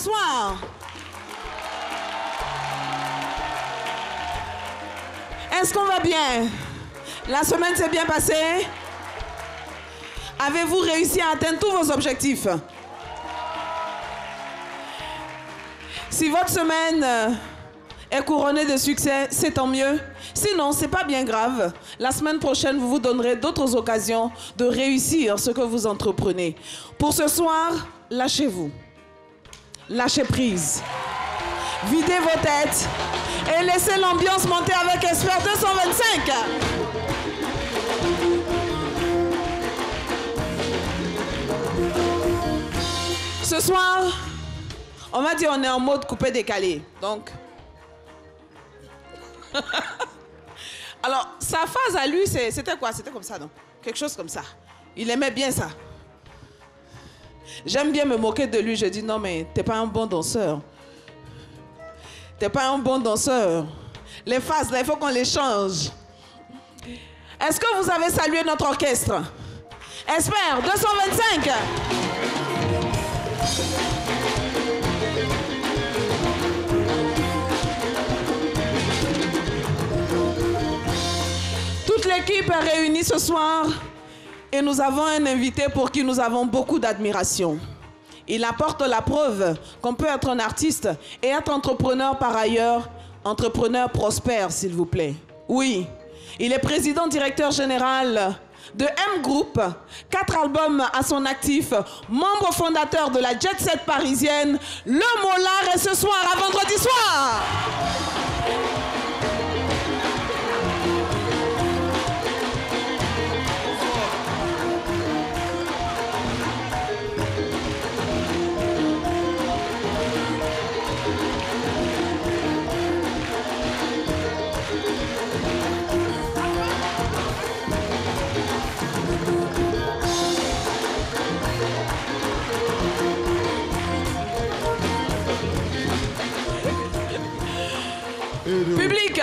s'asseoir. Est-ce qu'on va bien? La semaine s'est bien passée? Avez-vous réussi à atteindre tous vos objectifs? Si votre semaine est couronnée de succès, c'est tant mieux. Sinon, c'est pas bien grave. La semaine prochaine, vous vous donnerez d'autres occasions de réussir ce que vous entreprenez. Pour ce soir, lâchez-vous. Lâchez prise. Videz vos têtes et laissez l'ambiance monter avec Expert 225. Ce soir, on m'a dit on est en mode coupé-décalé. Donc, alors, sa phase à lui, c'était quoi? C'était comme ça, non? Quelque chose comme ça. Il aimait bien ça. J'aime bien me moquer de lui. Je dis non, mais t'es pas un bon danseur. T'es pas un bon danseur. Les phases, là, il faut qu'on les change. Est-ce que vous avez salué notre orchestre? Expert 225. Toute l'équipe est réunie ce soir et nous avons un invité pour qui nous avons beaucoup d'admiration. Il apporte la preuve qu'on peut être un artiste et être entrepreneur par ailleurs, entrepreneur prospère, s'il vous plaît. Oui, il est président directeur général de M Group, 4 albums à son actif, membre fondateur de la Jet Set parisienne, le Mollard est ce soir à vendredi soir. Public,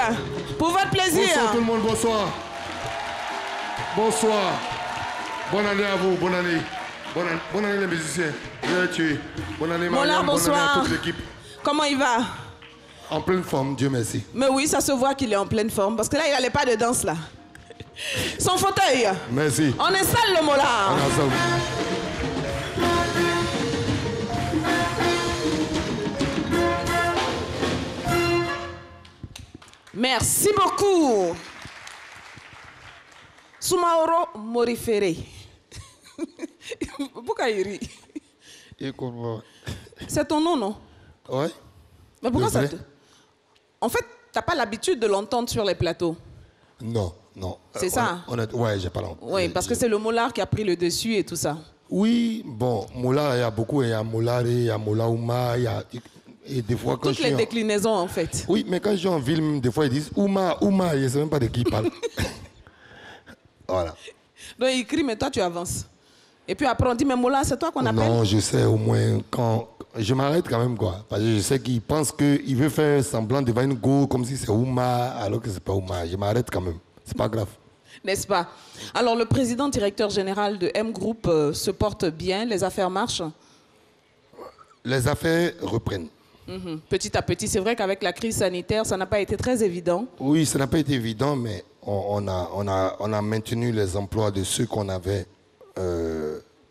pour votre plaisir. Bonsoir tout le monde, bonsoir. Bonsoir. Bonne année à vous, bonne année. Bonne année les musiciens. Vous avez tué. Bonne année Mariam, bonne année à toute l'équipe. Comment il va? En pleine forme, Dieu merci. Mais oui, ça se voit qu'il est en pleine forme, parce que là, il n'allait pas de danse, là. Son fauteuil. Merci. On installe le Mollard. On installe. Merci beaucoup. Soumaoro Morifere. Pourquoi il rit? C'est ton nom, non? Ouais. Mais pourquoi ça te... En fait, t'as pas l'habitude de l'entendre sur les plateaux. Non, non. C'est ça? Ouais, j'ai pas l'entendre. Oui, parce que c'est le Mollard qui a pris le dessus et tout ça. Oui, bon, Mollard, il y a beaucoup. Il y a Mollard, il y a Mollaouma, il y a... Et des fois, quand toutes les déclinaisons, en fait. Oui, mais quand je suis en ville, des fois, ils disent Ouma, Ouma, je ne sais même pas de qui ils parlent. Voilà. Donc, il crie, mais toi, tu avances. Et puis après, on dit, mais Mollard, c'est toi qu'on appelle? Non, je sais au moins quand... Je m'arrête quand même, quoi. Parce que je sais qu'il pense qu'il veut faire semblant devant une go comme si c'est Ouma, alors que c'est pas Ouma. Je m'arrête quand même. C'est pas grave. N'est-ce pas? Alors, le président directeur général de M Group se porte bien, les affaires marchent? Les affaires reprennent. Petit à petit, c'est vrai qu'avec la crise sanitaire, ça n'a pas été très évident. Oui, ça n'a pas été évident, mais on a maintenu les emplois de ceux qu'on avait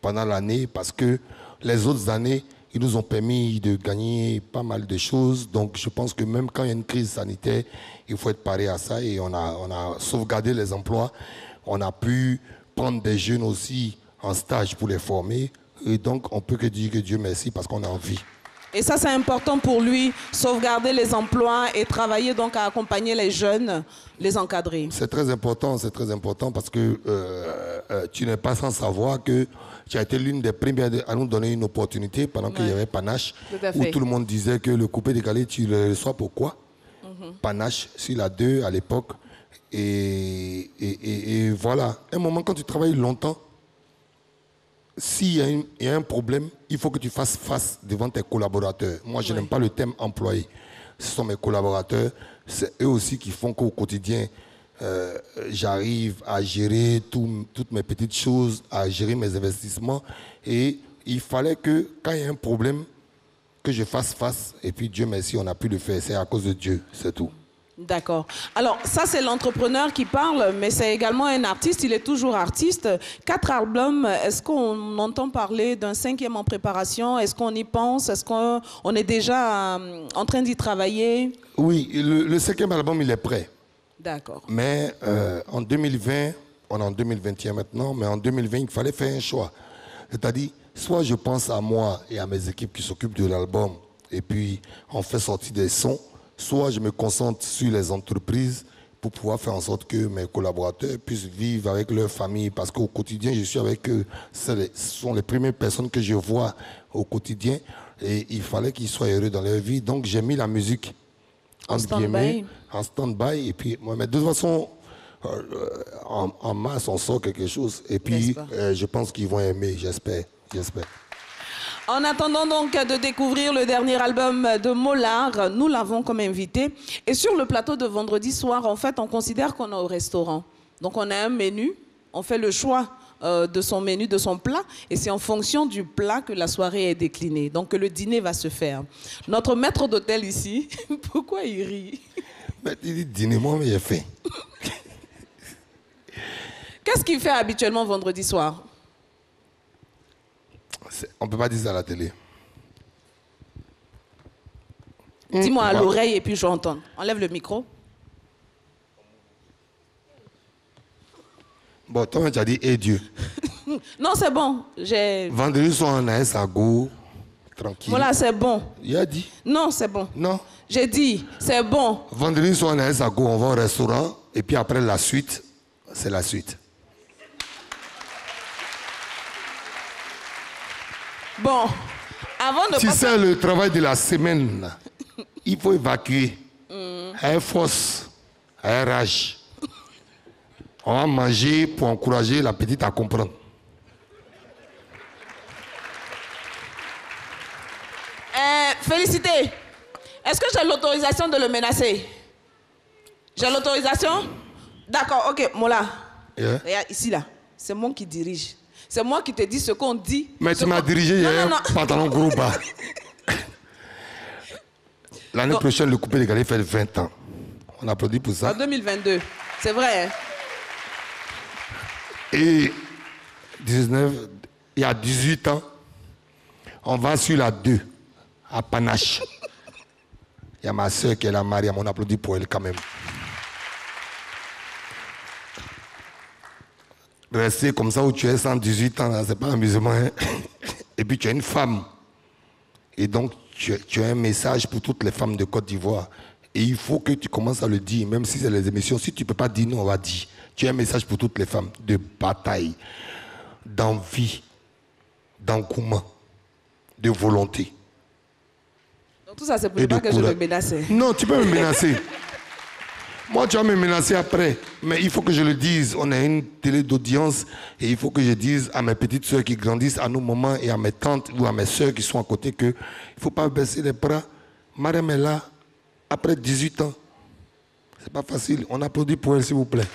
pendant l'année parce que les autres années, ils nous ont permis de gagner pas mal de choses. Donc, je pense que même quand il y a une crise sanitaire, il faut être paré à ça et on a sauvegardé les emplois. On a pu prendre des jeunes aussi en stage pour les former. Et donc, on peut que dire que Dieu merci parce qu'on a envie. Et ça, c'est important pour lui, sauvegarder les emplois et travailler donc à accompagner les jeunes, les encadrer. C'est très important parce que tu n'es pas sans savoir que tu as été l'une des premières à nous donner une opportunité pendant qu'il y avait Panache, où tout le monde disait que le coupé-décalé, tu le reçois pourquoi? Panache, sur la 2 à l'époque. Et voilà, un moment quand tu travailles longtemps, s'il y a un problème, il faut que tu fasses face devant tes collaborateurs. Moi, je n'aime pas le thème employé. Ce sont mes collaborateurs. C'est eux aussi qui font qu'au quotidien, j'arrive à gérer toutes mes petites choses, à gérer mes investissements. Et il fallait que, quand il y a un problème, que je fasse face. Et puis Dieu merci, on a pu le faire. C'est à cause de Dieu, c'est tout. D'accord. Alors, ça, c'est l'entrepreneur qui parle, mais c'est également un artiste. Il est toujours artiste. 4 albums. Est-ce qu'on entend parler d'un 5e en préparation? Est-ce qu'on y pense? Est-ce qu'on est déjà en train d'y travailler? Oui, le 5e album, il est prêt. D'accord. Mais en 2020, on est en 2021 maintenant, mais en 2020, il fallait faire un choix. C'est-à-dire, soit je pense à moi et à mes équipes qui s'occupent de l'album, et puis on fait sortir des sons, soit je me concentre sur les entreprises pour pouvoir faire en sorte que mes collaborateurs puissent vivre avec leur famille. Parce qu'au quotidien, je suis avec eux. Ce sont les premières personnes que je vois au quotidien. Et il fallait qu'ils soient heureux dans leur vie. Donc j'ai mis la musique En stand-by. En stand-by. Et puis, mais de toute façon, en masse, on sort quelque chose. Et puis, je pense qu'ils vont aimer, j'espère. En attendant donc de découvrir le dernier album de Mollard, nous l'avons comme invité. Et sur le plateau de vendredi soir, en fait, on considère qu'on est au restaurant. Donc on a un menu, on fait le choix de son menu, de son plat, et c'est en fonction du plat que la soirée est déclinée. Donc que le dîner va se faire. Notre maître d'hôtel ici, pourquoi il rit? Mais il dit dîner, moi, mais j'ai faim. Qu'est-ce qu'il fait habituellement vendredi soir? On ne peut pas dire ça à la télé. Dis-moi à l'oreille et puis je entends. Enlève le micro. Bon, toi, tu as dit, et Dieu. Non, c'est bon. Vendredi soir, on a un sago, tranquille. Voilà, c'est bon. Il a dit. Non, c'est bon. Non. J'ai dit, c'est bon. Vendredi soir, on a un sago, on va au restaurant, et puis après la suite, c'est la suite. Bon, avant de Si passer... c'est le travail de la semaine, il faut évacuer. À force, à rage. On va manger pour encourager la petite à comprendre. Félicité. Est-ce que j'ai l'autorisation de le menacer? J'ai l'autorisation? D'accord, ok, Mola. Yeah. Regarde, ici, là, c'est moi qui dirige. C'est moi qui te dis ce qu'on dit. Mais tu m'as dirigé, il y a un pantalon gros bas. L'année prochaine, le coupé décalé fait 20 ans. On applaudit pour ça. En 2022, c'est vrai. Hein? Et 19, il y a 18 ans, on va sur la 2, à Panache. Il y a ma soeur qui est la Mariam, on applaudit pour elle quand même. Rester comme ça où tu es 118 ans, c'est pas amusement. Hein? Et puis tu es une femme. Et donc tu as un message pour toutes les femmes de Côte d'Ivoire. Et il faut que tu commences à le dire, même si c'est les émissions. Si tu ne peux pas dire, nous on va dire. Tu as un message pour toutes les femmes de bataille, d'envie, d'engouement, de volonté. Donc tout ça, c'est pour ne pas que je me menace. Non, tu peux me menacer. Moi, tu vas me menacer après. Mais il faut que je le dise. On a une télé d'audience et il faut que je dise à mes petites soeurs qui grandissent à nos moments et à mes tantes ou à mes soeurs qui sont à côté qu'il ne faut pas baisser les bras. Mariam est là, après 18 ans. C'est pas facile. On applaudit pour elle, s'il vous plaît.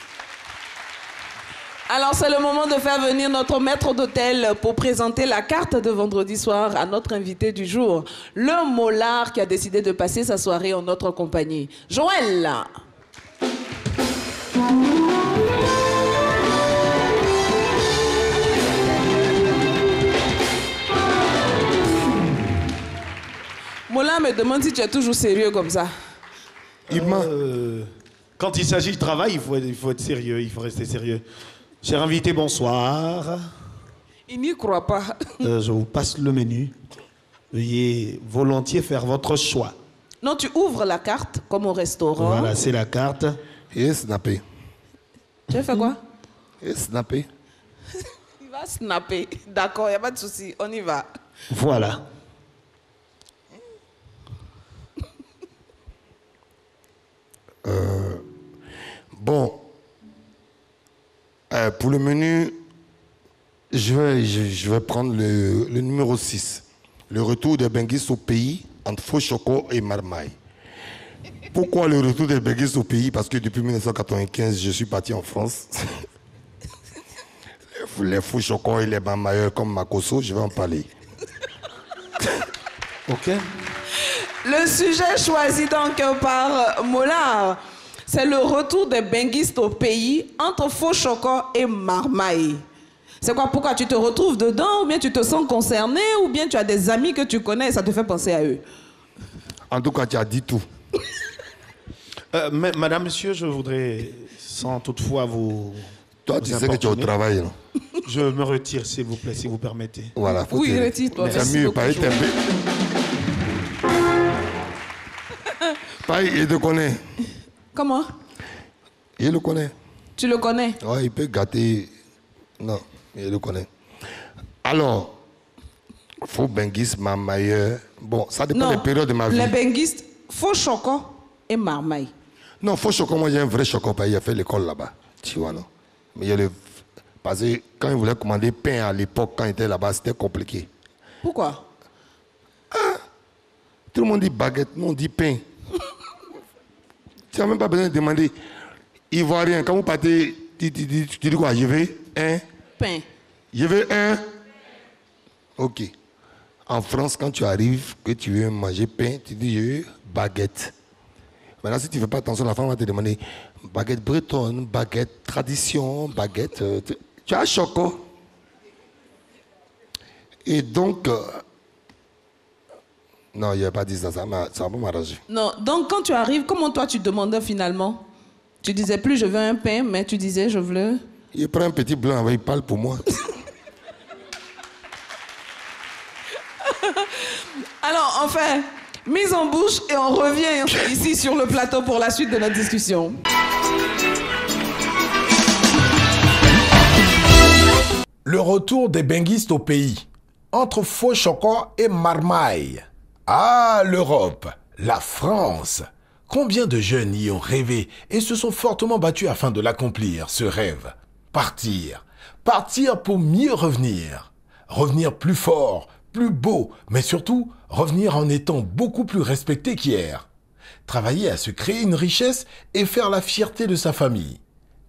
Alors, c'est le moment de faire venir notre maître d'hôtel pour présenter la carte de vendredi soir à notre invité du jour, le Mollard qui a décidé de passer sa soirée en notre compagnie. Joël! Mollard me demande si tu es toujours sérieux comme ça. Quand il s'agit de travail, il faut être sérieux, il faut rester sérieux. Cher invité, bonsoir. Il n'y croit pas. Je vous passe le menu. Veuillez volontiers faire votre choix. Non, tu ouvres la carte comme au restaurant. Voilà, c'est la carte. Et snapper. Tu as fait quoi? Et snapper. Il va snapper. D'accord, il n'y a pas de souci. On y va. Voilà. Bon. Pour le menu, je vais prendre le numéro 6. Le retour des Benguis au pays entre Faux-Choco et Marmaille. Pourquoi le retour des Benguis au pays? Parce que depuis 1995, je suis parti en France. Les Faux-Choco et les Marmailleurs comme Makosso, je vais en parler. Ok. Le sujet choisi donc par Mollard, c'est le retour des benguistes au pays entre Faux Choko et Marmaille. C'est quoi, pourquoi tu te retrouves dedans, ou bien tu te sens concerné, ou bien tu as des amis que tu connais et ça te fait penser à eux? En tout cas, tu as dit tout. Madame, monsieur, je voudrais, sans toutefois vous... Toi, tu sais que tu es au travail, non? Je me retire, s'il vous plaît, si vous permettez. Voilà. Oui, retire-toi. C'est mieux, pas être Pas, il te connaît. Comment? Il le connaît. Tu le connais? Ouais, il peut gâter. Non, il le connaît. Alors, faux benguiste, Marmaille. Bon, ça dépend des périodes de ma vie. Les benguistes, Faux Choko et Marmaille. Non, Faux Choko, moi j'ai un vrai Choko, il a fait l'école là-bas. Tu vois, non? Mais il y a le. Parce que quand il voulait commander pain à l'époque, quand il était là-bas, c'était compliqué. Pourquoi? Tout le monde dit baguette, nous on dit pain. Tu n'as même pas besoin de demander. Ivoirien, quand vous partez, tu dis quoi? Je veux un pain. Je veux un. Ok. En France, quand tu arrives, que tu veux manger pain, tu dis je veux baguette. Maintenant, si tu ne fais pas attention, la femme va te demander baguette bretonne, baguette tradition, baguette. Tu as Choco. Et donc. Non, il n'a pas dit ça, ça va pas m'arranger. Non, donc quand tu arrives, comment toi tu demandais finalement? Tu disais plus je veux un pain, mais tu disais je veux... Il prend un petit blanc, il parle pour moi. Alors, enfin, mise en bouche et on revient ici sur le plateau pour la suite de notre discussion. Le retour des benguistes au pays, entre Faux Choko et Marmaille. Ah, l'Europe, la France. Combien de jeunes y ont rêvé et se sont fortement battus afin de l'accomplir, ce rêve? Partir. Partir pour mieux revenir. Revenir plus fort, plus beau, mais surtout revenir en étant beaucoup plus respecté qu'hier. Travailler à se créer une richesse et faire la fierté de sa famille.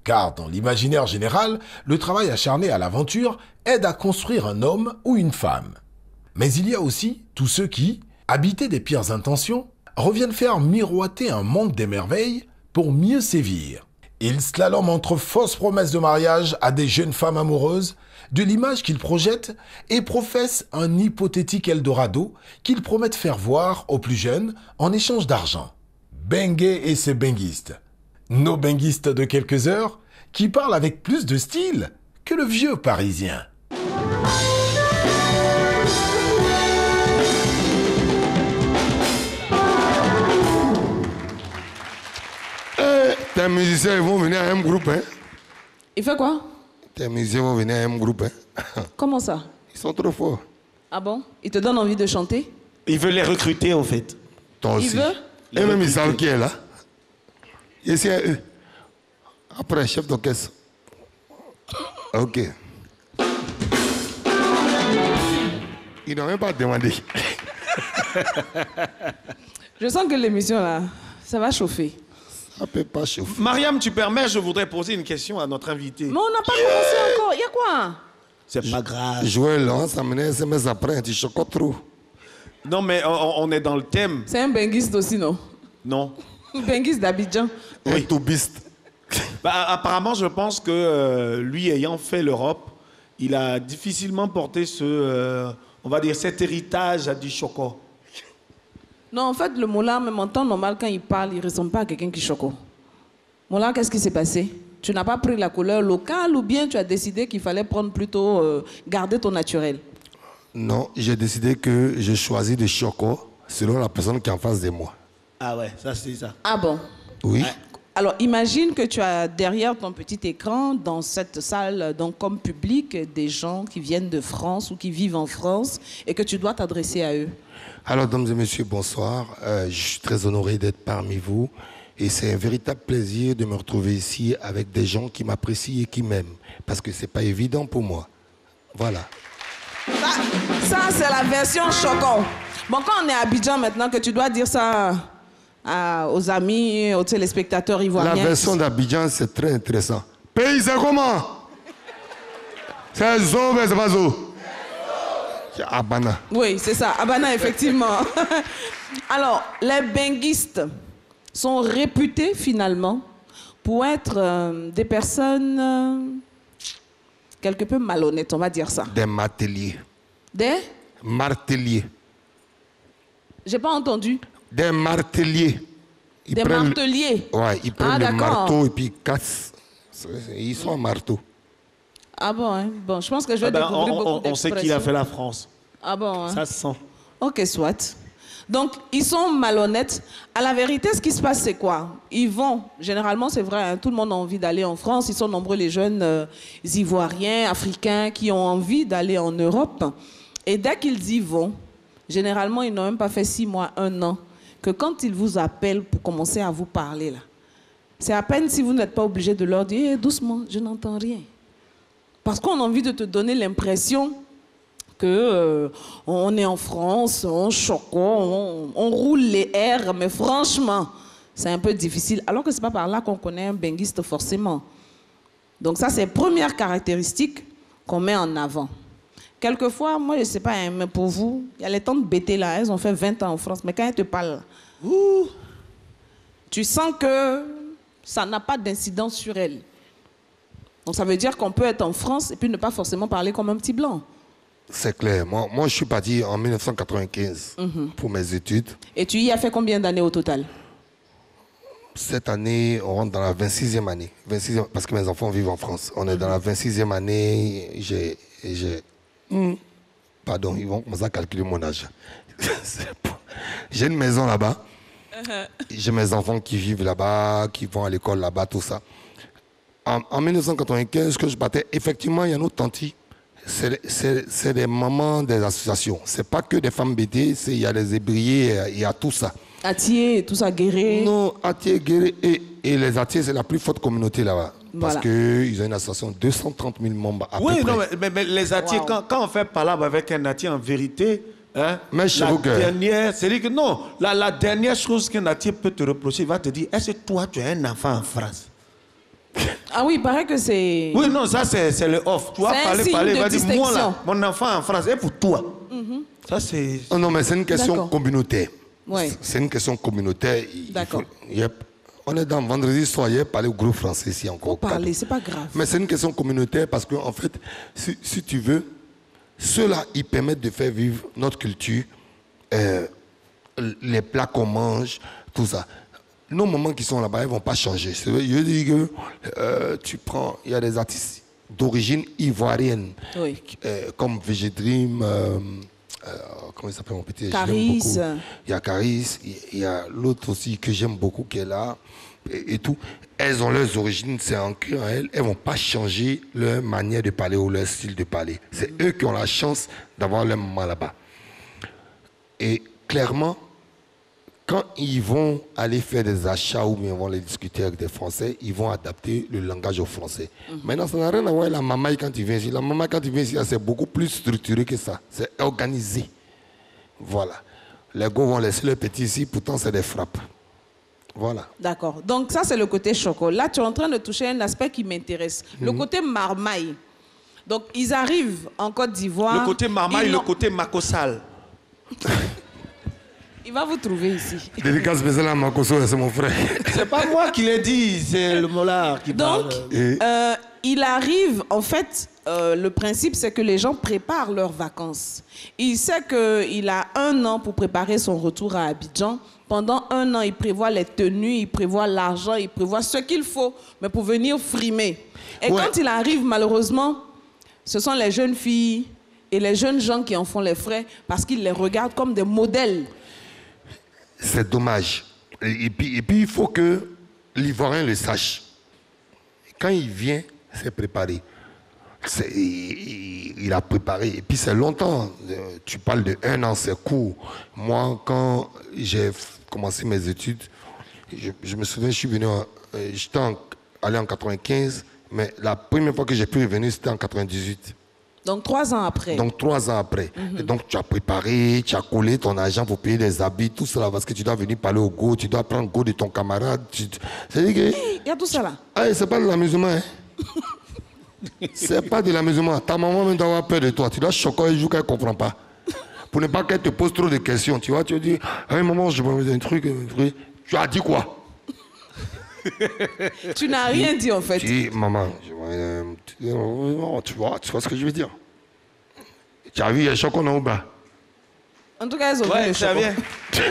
Car dans l'imaginaire général, le travail acharné à l'aventure aide à construire un homme ou une femme. Mais il y a aussi tous ceux qui, habités des pires intentions, reviennent faire miroiter un monde des merveilles pour mieux sévir. Ils slaloment entre fausses promesses de mariage à des jeunes femmes amoureuses, de l'image qu'ils projettent et professent un hypothétique Eldorado qu'ils promettent faire voir aux plus jeunes en échange d'argent. Benguet et ses benguistes. Nos benguistes de quelques heures qui parlent avec plus de style que le vieux parisien. Tes musiciens ils vont venir à un groupe, hein? Il fait quoi? Tes musiciens vont venir à un groupe, hein? Comment ça? Ils sont trop forts. Ah bon? Il te donne envie de chanter? Il veut les recruter, en fait. Toi aussi. Il veut? Et même ils savent qui est là. Et c'est eux. Après, chef d'orchestre. Ok. Ils n'ont même pas demandé. Je sens que l'émission là, ça va chauffer. Ça peut pas chauffer. Mariam, tu permets, je voudrais poser une question à notre invité. Mais on n'a pas commencé encore. Il y a quoi? C'est pas grave. Joël, on s'amène SMS après, tu chocottes trop. Non, mais on est dans le thème. C'est un benguiste aussi, non? Non. Un benguiste d'Abidjan. Un toubiste. Bah, apparemment, je pense que lui, ayant fait l'Europe, il a difficilement porté on va dire, cet héritage à du Choco. Non, en fait, le Mollard, même en temps normal, quand il parle, il ne ressemble pas à quelqu'un qui choco. Mollard, qu'est-ce qui s'est passé? Tu n'as pas pris la couleur locale ou bien tu as décidé qu'il fallait prendre plutôt, garder ton naturel? Non, j'ai décidé que je choisis de Choco selon la personne qui est en face de moi. Ah ouais, ça c'est ça. Ah bon? Oui. Ouais. Alors, imagine que tu as derrière ton petit écran, dans cette salle, donc comme public, des gens qui viennent de France ou qui vivent en France et que tu dois t'adresser à eux. Alors, mesdames et messieurs, bonsoir. Je suis très honoré d'être parmi vous. Et c'est un véritable plaisir de me retrouver ici avec des gens qui m'apprécient et qui m'aiment. Parce que ce n'est pas évident pour moi. Voilà. Ça c'est la version choco. Bon, quand on est à Abidjan maintenant, que tu dois dire ça aux amis, aux téléspectateurs ivoiriens. La version d'Abidjan, c'est très intéressant. Pays, c'est comment? C'est zo, mais c'est pas zo. C'est Abana. Oui, c'est ça, Abana, effectivement. Alors, les benguistes sont réputés finalement pour être des personnes quelque peu malhonnêtes, on va dire ça. Des marteliers. Des Marteliers. J'ai pas entendu. Des marteliers. Des marteliers. Ouais, ils prennent le d'accord. marteau et puis ils cassent. Ils sont en marteau. Ah bon, hein? Bon, je pense que je vais découvrir beaucoup on sait qu'il a fait la France. Ah bon, hein? Ça se sent. Ok, soit. Donc, ils sont malhonnêtes. À la vérité, ce qui se passe, c'est quoi? Ils vont, généralement, c'est vrai, hein, tout le monde a envie d'aller en France. Ils sont nombreux, les jeunes Ivoiriens, Africains, qui ont envie d'aller en Europe. Et dès qu'ils y vont, généralement, ils n'ont même pas fait 6 mois, 1 an, que quand ils vous appellent pour commencer à vous parler, là, c'est à peine si vous n'êtes pas obligé de leur dire hey, doucement, je n'entends rien. Parce qu'on a envie de te donner l'impression que on est en France, on choque, on roule les airs, mais franchement, c'est un peu difficile. Alors que ce n'est pas par là qu'on connaît un benguiste forcément. Donc ça, c'est la première caractéristique qu'on met en avant. Quelquefois, moi, je ne sais pas, hein, mais pour vous, il y a les tantes bêtées là, elles ont fait 20 ans en France, mais quand elles te parlent, tu sens que ça n'a pas d'incidence sur elles. Donc ça veut dire qu'on peut être en France et puis ne pas forcément parler comme un petit blanc. C'est clair. Moi, je suis parti en 1995 pour mes études. Et tu y as fait combien d'années au total? Cette année, on rentre dans la 26e année. 26e, parce que mes enfants vivent en France. On est dans la 26e année. Pardon, ils vont commencer à calculer mon âge. J'ai une maison là-bas. J'ai mes enfants qui vivent là-bas, qui vont à l'école là-bas, tout ça. En 1995, que je partais, effectivement, il y a nos tantis. C'est des mamans des associations. C'est pas que des femmes BD, il y a des ébriers, il y a tout ça. Atier, tout ça, Guéré. Non, Atier, Guéré et les Atiers, c'est la plus forte communauté là-bas. Voilà. Parce qu'ils ont une association de 230 000 membres à peu près. Non, mais les Atiers, Wow. quand on fait palabre avec un Atier, en vérité, hein, Mais chez la vous que- dernière, c'est-à-dire que non, la dernière chose qu'un Atier peut te reprocher, il va te dire, est-ce que toi, tu as un enfant en France? Ah oui, il paraît que c'est... Oui, non, ça c'est le off. Tu vas C'est un signe parler, de il va dire, moi là, distinction. mon enfant en France, et pour toi. Ça c'est... Oh non, mais c'est une question D'accord. communautaire. Ouais. C'est une question communautaire. D'accord. On est dans vendredi soir, hier, parler au groupe français ici encore. Parler, c'est pas grave. Mais c'est une question communautaire parce qu'en en fait, si tu veux, ceux-là, ils permettent de faire vivre notre culture, les plats qu'on mange, tout ça. Nos mamans qui sont là-bas, elles ne vont pas changer. Je dis que tu prends, il y a des artistes d'origine ivoirienne, Oui. comme Végédream, comment il s'appelle mon petit? Caris. Je l'aime beaucoup. Il y a Caris, il y a l'autre aussi que j'aime beaucoup qui est là, et tout. Elles ont leurs origines, c'est ancré en elles. Elles ne vont pas changer leur manière de parler ou leur style de parler. C'est eux qui ont la chance d'avoir leur maman là-bas. Et clairement, quand ils vont aller faire des achats ou bien ils vont aller discuter avec des Français, ils vont adapter le langage au français. Maintenant, ça n'a rien à voir avec la maman quand il vient ici. La maman quand il vient ici, c'est beaucoup plus structuré que ça. C'est organisé. Voilà. Les gars vont laisser leurs petits ici, pourtant c'est des frappes. Voilà. D'accord. Donc ça, c'est le côté choco. Là, tu es en train de toucher un aspect qui m'intéresse. Le côté marmaille. Donc, ils arrivent en Côte d'Ivoire. Le côté marmaille, Ils le n'ont- côté makosal. Il va vous trouver ici. Dédicace spéciale à Makoso, c'est mon frère. C'est pas moi qui l'ai dit, c'est le molard qui Donc, parle. il arrive, en fait, le principe, c'est que les gens préparent leurs vacances. Il sait qu'il a 1 an pour préparer son retour à Abidjan. Pendant 1 an, il prévoit les tenues, il prévoit l'argent, il prévoit ce qu'il faut, mais pour venir frimer. Et Ouais. quand il arrive, malheureusement, ce sont les jeunes filles et les jeunes gens qui en font les frais parce qu'ils les regardent comme des modèles. C'est dommage. Et puis, il faut que l'Ivoirien le sache. Quand il vient, c'est préparé. Il a préparé. Et puis c'est longtemps. Tu parles de 1 an, c'est court. Moi, quand j'ai commencé mes études, je me souviens, je suis venu, j'étais allé en 95, mais la première fois que j'ai pu revenir, c'était en 98. Donc 3 ans après. Donc 3 ans après. Et donc tu as préparé, tu as collé ton argent pour payer des habits, tout cela, parce que tu dois venir parler au go, tu dois prendre go de ton camarade. C'est-à-dire que... il y a tout ça là. Ah, c'est pas de l'amusement, hein. C'est pas de l'amusement. Ta maman même doit avoir peur de toi. Tu dois choquer un jour qu'elle ne comprend pas. Pour ne pas qu'elle te pose trop de questions. Tu vois, tu dis, à un moment, je me dis un truc. Tu as dit quoi? Tu n'as rien dit en fait. Tu dis, maman, tu vois ce que je veux dire? Tu as vu, il y a Choco au bas. En tout cas, elles ont vu Ouais, le ça chocolat. vient.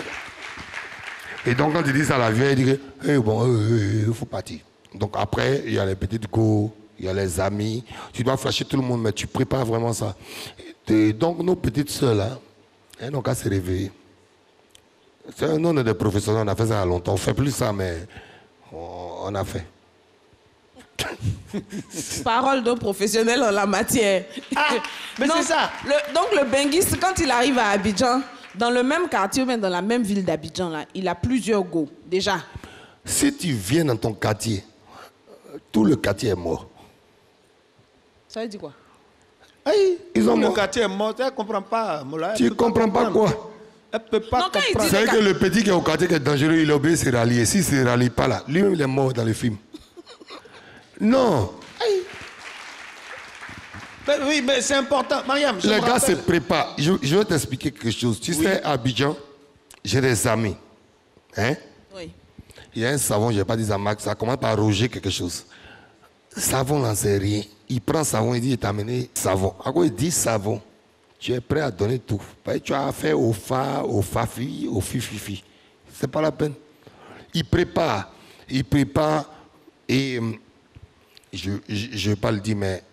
Et donc, quand tu dis ça à la vieille, elle dit que, il faut partir. Donc, après, il y a les petites go, il y a les amis. Tu dois flasher tout le monde, mais tu prépares vraiment ça. Et donc, nos petites sœurs, là, elles n'ont qu'à se réveiller. Nous, on est des professionnels, on a fait ça il y a longtemps. On ne fait plus ça, mais on a fait. Parole d'un professionnel en la matière. Ah, mais c'est ça. Donc le benguiste, quand il arrive à Abidjan, dans le même quartier ou même dans la même ville d'Abidjan, là, il a plusieurs go, déjà. Si tu viens dans ton quartier, tout le quartier est mort. Ça veut dire quoi? Hey, ils ont Le mort. quartier est mort, elle ne comprend pas. Mola, elle Tu peut comprends pas comprendre. quoi? Elle ne peut pas Non, quand il comprendre. dit- C'est vrai que le petit qui est au quartier qui est dangereux, il est obligé de se rallier. S'il ne se rallie pas là, lui-même il est mort dans le film. Non. Mais oui, mais c'est important. Mariam, je Les me gars se rappelle. préparent. Je vais t'expliquer quelque chose. Tu sais, à Abidjan, j'ai des amis. Hein? Oui. Il y a un savon, je ne vais pas dire ça, Max, ça commence par Roger quelque chose. Savon, n'en sait rien. Il prend savon, il dit, il t'a amené savon. À quoi il dit savon? Tu es prêt à donner tout. Tu as affaire au fa, au fafi, au fififi. C'est pas la peine. Il prépare. Et je ne vais pas le dire, mais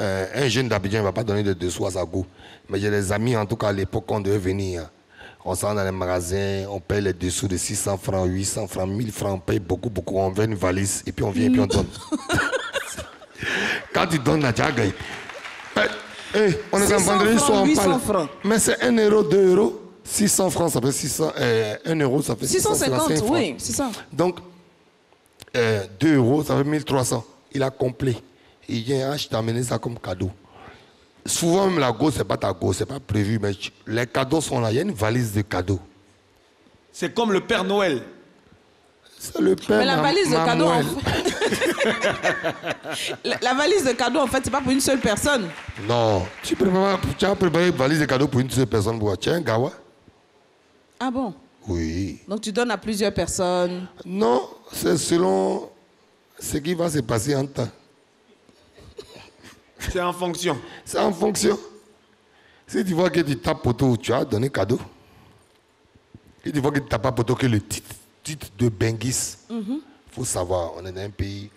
un jeune d'Abidjan ne va pas donner de dessous à sa go. Mais j'ai des amis, en tout cas à l'époque, on devait venir. On s'en va dans les magasins, on paye les dessous de 600 francs, 800 francs, 1000 francs, on paye beaucoup. On vend une valise et puis on vient et puis on donne. Quand tu donnes là, tu as gagné. On est en 600 vendredi, soit francs, on 800 parle. francs. Mais c'est 1 euro, 2 euros. 600 francs, ça fait 600. 1 euro, ça fait 650, 655 francs. oui, c'est ça. Donc, 2 euros, ça fait 1300. Il a complet. Il vient, je t'ai amené ça comme cadeau. Souvent, même la go, c'est pas ta go, c'est pas prévu, mais les cadeaux sont là. Il y a une valise de cadeaux. C'est comme le Père Noël. C'est le père. Mais la valise de cadeaux, en Manuel. fait... la valise de cadeaux, en fait, c'est pas pour une seule personne. Non, tu as préparé une valise de cadeaux pour une seule personne. Tu es un gawa? Ah bon? Oui. Donc tu donnes à plusieurs personnes. Non, c'est selon ce qui va se passer en temps. C'est en fonction. C'est en fonction. Si tu vois que tu tapes poteau, tu as donné cadeau. Si tu vois que tu tapes pas poteau, que le titre de Benguis, faut savoir, on est dans un pays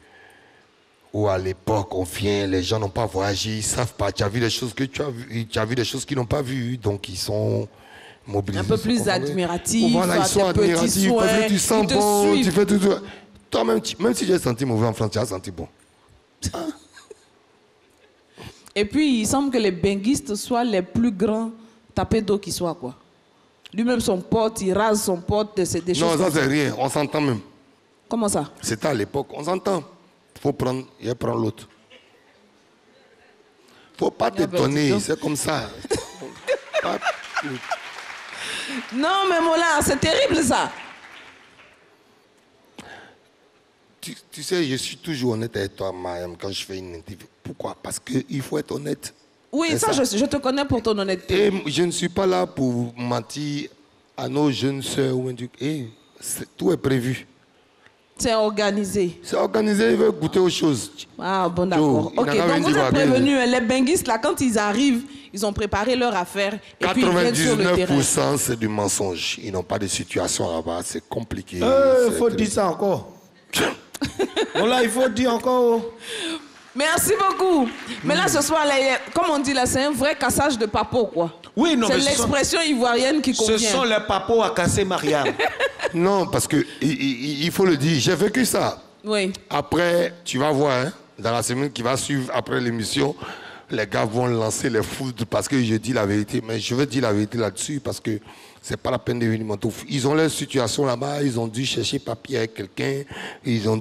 où à l'époque on vient, les gens n'ont pas voyagé, ils savent pas. Tu as vu des choses que tu as vues, tu as vu des choses qu'ils n'ont pas vues, donc ils sont mobilisés. Un peu plus sont concentrés. admiratifs, Voilà, ils sont des petits admiratifs soins, parce que tu sens ils te bon, suivent. tu fais tout. Toi-même, même si j'ai senti mauvais en France, tu as senti bon. Et puis, il semble que les benguistes soient les plus grands tapés d'eau qui soient, quoi. Lui-même, son pote, il rase son pote, des choses Non, ça comme c'est rien, on s'entend même. Comment ça? C'était à l'époque, on s'entend. Il faut prendre, il prend l'autre. Faut pas Ah ben, dis t'étonner, donc. c'est comme ça. Pas- Non, mais Mola, c'est terrible, ça. tu sais, je suis toujours honnête avec toi, Mariam, quand je fais une interview. Pourquoi? Parce qu'il faut être honnête. Oui, C'est ça, ça. je te connais pour ton honnêteté. Et je ne suis pas là pour mentir à nos jeunes sœurs ou un truc. Tout est prévu. C'est organisé. C'est organisé, ils veulent goûter aux choses. Ah, bon, d'accord. il Ok, n'a qu'à donc venir vous dire, êtes prévenus, hein, les benguistes, là, quand ils arrivent, ils ont préparé leur affaire et puis ils viennent sur le terrain. 99% c'est du mensonge. Ils n'ont pas de situation là-bas, c'est compliqué. Il C'est faut très- dire ça encore. Voilà, il faut dire encore. Merci beaucoup. Mais là, ce soir, là, comme on dit là, c'est un vrai cassage de papo, quoi. Oui, non, C'est mais ce sont- l'expression ivoirienne qui Ce convient. sont les papos à casser Mariam. Non, parce que il faut le dire, j'ai vécu ça. Oui. Après, tu vas voir, hein, dans la semaine qui va suivre après l'émission, les gars vont lancer les foudres parce que je dis la vérité. Mais je veux dire la vérité là-dessus parce que c'est pas la peine de venir m'entouffer. Ils ont leur situation là-bas, ils ont dû chercher papier avec quelqu'un, ils ont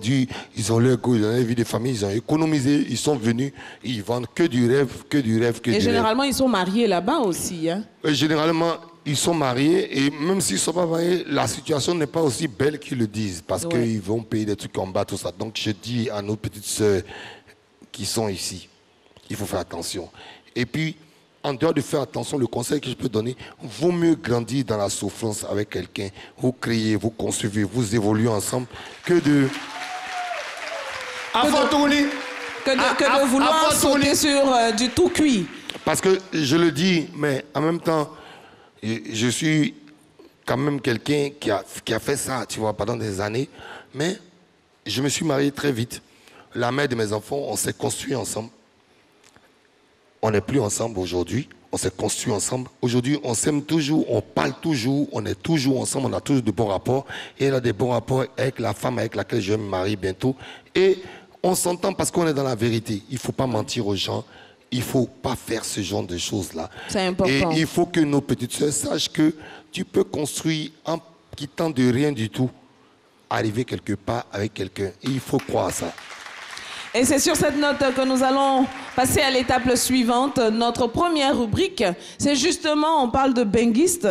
leur goût, ils ont leur vie de famille, ils ont économisé, ils sont venus, ils vendent que du rêve, que du rêve, que Et du rêve. généralement, ils sont mariés là-bas aussi. Hein. Généralement, ils sont mariés et même s'ils ne sont pas mariés, la situation n'est pas aussi belle qu'ils le disent parce Ouais. qu'ils vont payer des trucs en bas, tout ça. Donc je dis à nos petites sœurs qui sont ici, il faut faire attention. Et puis, en dehors de faire attention, le conseil que je peux donner, vaut mieux grandir dans la souffrance avec quelqu'un. Vous criez, vous construisez, vous évoluez ensemble, que de vouloir sauter sur du tout cuit. Parce que je le dis, mais en même temps, je suis quand même quelqu'un qui a fait ça, tu vois, pendant des années. Mais je me suis marié très vite. La mère de mes enfants, on s'est construit ensemble. On n'est plus ensemble aujourd'hui. On s'est construit ensemble. Aujourd'hui, on s'aime toujours, on parle toujours, on est toujours ensemble, on a toujours de bons rapports. Et elle a des bons rapports avec la femme avec laquelle je vais me marier bientôt. Et on s'entend parce qu'on est dans la vérité. Il ne faut pas mentir aux gens. Il ne faut pas faire ce genre de choses-là. C'est important. Et il faut que nos petites sœurs sachent que tu peux construire en quittant de rien du tout, arriver quelque part avec quelqu'un. Et il faut croire à ça. Et c'est sur cette note que nous allons passer à l'étape suivante. Notre première rubrique, c'est justement, on parle de benguistes,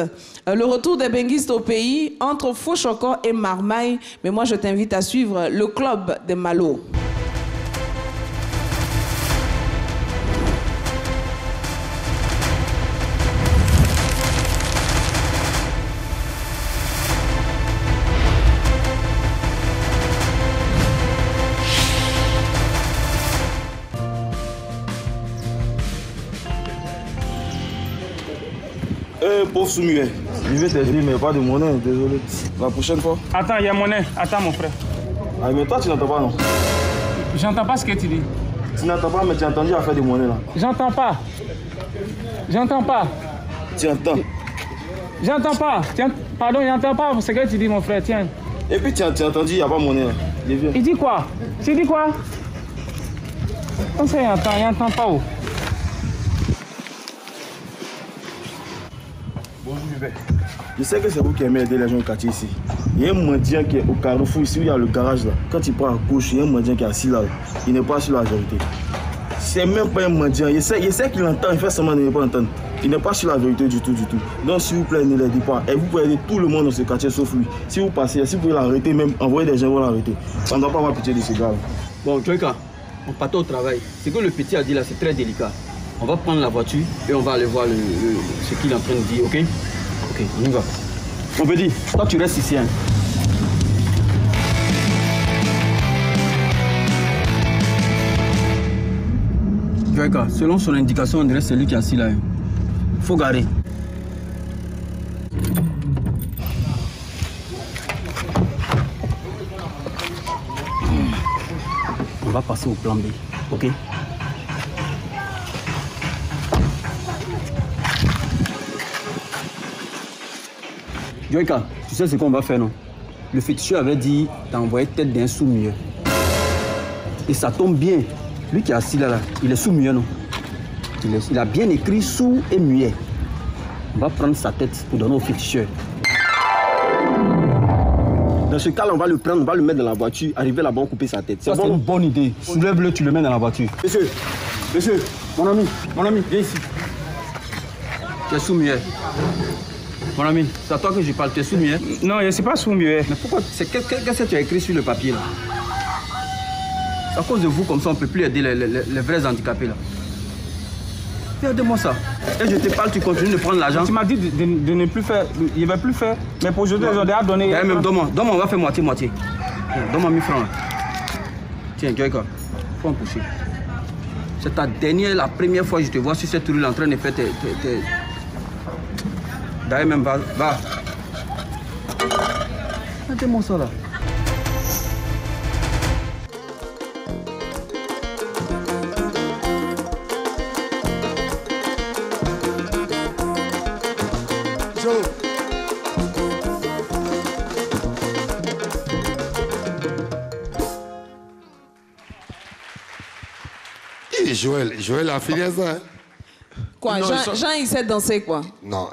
le retour des benguistes au pays entre Faux-Chocor et Marmaille. Mais moi, je t'invite à suivre le club des Malo. Pauvre Soumué, je vais t'aider, mais pas de monnaie, désolé. La prochaine fois. Attends, il y a monnaie. Attends, mon frère. Ah, mais toi, tu n'entends pas, non? J'entends pas ce que tu dis. Tu n'entends pas, mais tu as entendu à faire des monnaies, là. J'entends pas. J'entends pas. Tu entends. J'entends pas. Pardon, j'entends pas ce que tu dis, mon frère. Tiens. Et puis, tu as entendu, il n'y a pas monnaie, là. Il dit quoi? Tu dis quoi? Comme ça, il n'entend pas où? Bonjour, bébé. Je sais que c'est vous qui aimez aider les gens au quartier ici. Il y a un mendiant qui est au carrefour ici où il y a le garage là. Quand il prend à gauche, il y a un mendiant qui est assis là. Il n'est pas sur la vérité. C'est même pas un mendiant. Il sait qu'il entend, il fait seulement de ne pas entendre. Il n'est pas sur la vérité du tout, du tout. Donc s'il vous plaît, ne l'aidez pas. Et vous pouvez aider tout le monde dans ce quartier sauf lui. Si vous passez, si vous pouvez l'arrêter, même envoyer des gens pour l'arrêter. On ne doit pas avoir pitié de ce gars. Bon, Joyka, on part au travail. Ce que le petit a dit là, c'est très délicat. On va prendre la voiture et on va aller voir ce qu'il est en train de dire, ok? Ok, on y va. Mon petit, toi tu restes ici, hein? Joyka, selon son indication, on dirait celui qui est assis là. Hein. Faut garer. On va passer au plan B, ok? Joyka, tu sais ce qu'on va faire, non? Le féticheur avait dit d'envoyer tête d'un sous-muet. Et ça tombe bien. Lui qui est assis là, il est sous-muet, non? Il a bien écrit sous et muet. On va prendre sa tête pour donner au féticheur. Dans ce cas-là, on va le prendre, on va le mettre dans la voiture, arriver là-bas, couper sa tête. C'est une bonne idée. Soulève-le, tu le mets dans la voiture. Monsieur, mon ami, viens ici. Tu es sous-muet. Mon ami, c'est à toi que je parle, tu es sous-muet? Non, je ne suis pas sous-muet. Mais pourquoi? Qu'est-ce que tu as écrit sur le papier là? C'est à cause de vous, comme ça, on ne peut plus aider les vrais handicapés là. Regardez-moi ça. Et je te parle, tu continues de prendre l'argent. Tu m'as dit de ne plus faire. Il ne va plus faire. Mais pour aujourd'hui, j'aurais à donner. Même donne-moi, on va faire moitié-moitié. Donne-moi 1000 francs. Tiens, Joyka, faut en pousser. C'est la première fois que je te vois sur cette rue en train de faire tes... D'ailleurs, même, va. Regardez-moi ça là. Et Joël a fini à ça. Hein? Quoi, Non, Jean, il sait danser quoi? Non,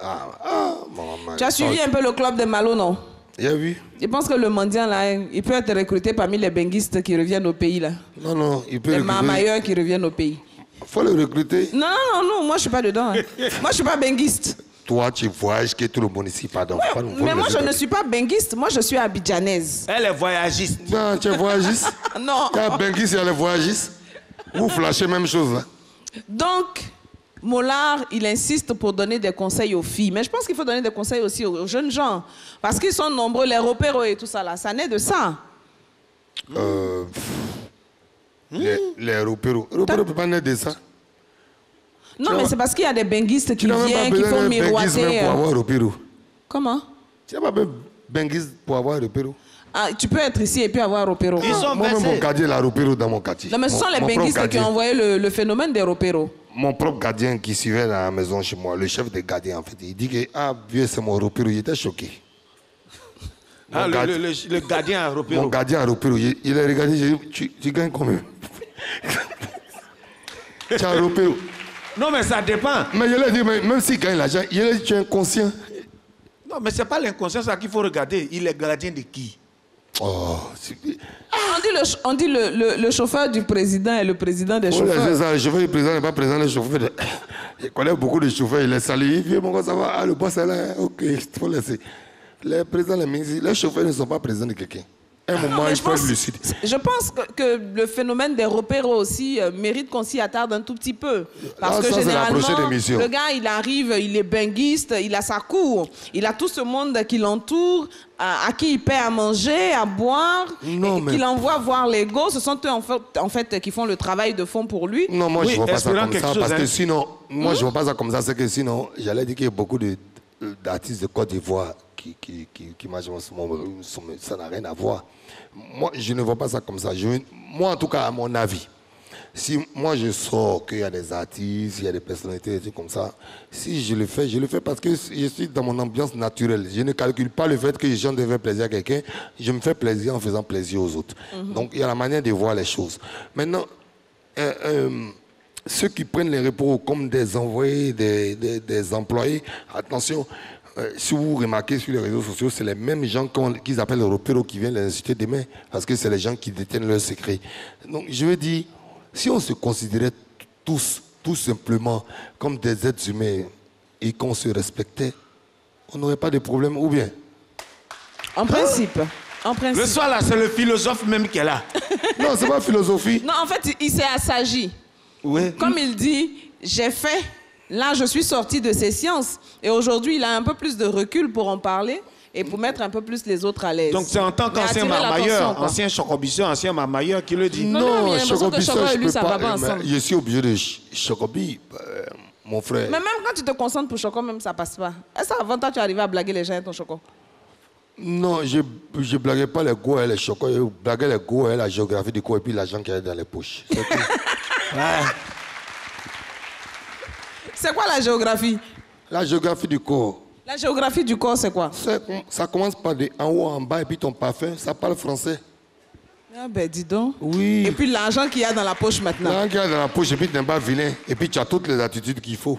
maman. Tu as suivi un peu le club des Malo, non? Il a vu? Je pense que le mendiant là, il peut être recruté parmi les benguistes qui reviennent au pays là. Non, il peut Les recruter. marmailleurs qui reviennent au pays. Faut le recruter. Non, moi je suis pas dedans. Hein. Moi je suis pas benguiste. Toi, tu voyages que tout le monde ici, pardon. Ouais, mais moi je ne suis pas benguiste, moi je suis abidjanaise. Elle est voyagiste. Non, tu es voyagiste. Non. Il y a Benguis, il y a les voyagistes. Vous flashez même chose là. Donc, Mollard, il insiste pour donner des conseils aux filles. Mais je pense qu'il faut donner des conseils aussi aux jeunes gens. Parce qu'ils sont nombreux, les repéros et tout ça là. Ça naît de ça. Les repéros. Les repéros ne peuvent pas naître de ça. Non, mais c'est parce qu'il y a des benguistes qui viennent, qui font miroiter. Pour avoir repéro. Comment? Tu n'as pas besoin de benguiste pour avoir repéro. Ah, tu peux être ici et puis avoir repéro. Moi-même, mon gardien a repéro dans mon quartier. Non, mais ce sont les benguistes qui ont envoyé le phénomène des repéros. Mon propre gardien qui suivait dans la maison chez moi, le chef des gardiens, en fait, il dit que, ah, vieux, c'est mon repéro. Il était choqué. Ah, le gardien a repéro. Mon gardien a repéro. Il a regardé, j'ai dit, tu gagnes combien? Tu as repéro. Non, mais ça dépend. Mais je lui ai dit, même s'il gagne l'argent, il a dit, tu es inconscient. Non, mais ce n'est pas l'inconscience qu'il faut regarder. Il est gardien de qui? Oh, on dit le chauffeur du président et le président des chauffeurs. C'est ça, le chauffeur du président n'est pas président, le chauffeur. Je connais beaucoup de chauffeurs, il est salué. Vieux, mon gars, ça va. Ah, le boss est là. Ok, il faut laisser. Les présidents, les ministres, les chauffeurs ne sont pas présidents de quelqu'un. Un moment, il faut être lucide. Je pense que le phénomène des repéros aussi mérite qu'on s'y attarde un tout petit peu. Parce que généralement, le gars, il arrive, il est benguiste, il a sa cour, il a tout ce monde qui l'entoure, à qui il paie à manger, à boire, qu'il envoie voir les gosses. Ce sont eux, en fait, qui font le travail de fond pour lui. Non, moi, je ne vois pas ça comme ça, parce que sinon, moi, je ne vois pas ça comme ça, c'est que sinon, j'allais dire qu'il y a beaucoup d'artistes de Côte d'Ivoire qui mangent en ce moment, ça n'a rien à voir. Moi, je ne vois pas ça comme ça. Moi, en tout cas, à mon avis, si moi je sors qu'il y a des artistes, il y a des personnalités, des trucs comme ça, si je le fais parce que je suis dans mon ambiance naturelle. Je ne calcule pas le fait que les gens devaient faire plaisir à quelqu'un. Je me fais plaisir en faisant plaisir aux autres. Donc, il y a la manière de voir les choses. Maintenant, ceux qui prennent les repos comme des envoyés, des employés, attention, si vous remarquez sur les réseaux sociaux, c'est les mêmes gens qu'ils appellent les repéros qui viennent les insulter demain, parce que c'est les gens qui détiennent leurs secrets. Donc je veux dire, si on se considérait tous, tout simplement, comme des êtres humains et qu'on se respectait, on n'aurait pas de problème, ou bien? En principe. En principe. Le soir là, c'est le philosophe même qui est là. Non, c'est pas philosophie. Non, en fait, il s'est assagi. Oui. Comme il dit, j'ai fait. Là, je suis sorti de ces sciences. Et aujourd'hui, il a un peu plus de recul pour en parler et pour mettre un peu plus les autres à l'aise. Donc, c'est en tant qu'ancien marmailleur, ancien chocobisseur, ancien marmailleur qui le dit. Non, chocobisseur, lui, ça va pas ensemble. Je suis obligé de chocobi, mon frère. Mais même quand tu te concentres pour choco, même ça passe pas. Est-ce qu'avant toi, tu arrives à blaguer les gens et ton choco? Non, je ne blaguais pas les go et les chocos. Je blaguais les go et la géographie du corps et puis l'argent qui est dans les poches. C'est quoi la géographie? La géographie du corps. La géographie du corps, c'est quoi? Ça commence par en haut, en bas, et puis ton parfum, ça parle français. Ah ben, dis donc. Oui. Et puis l'argent qu'il y a dans la poche maintenant. L'argent qu'il y a dans la poche, et puis tu n'es pas vilain. Et puis tu as toutes les attitudes qu'il faut.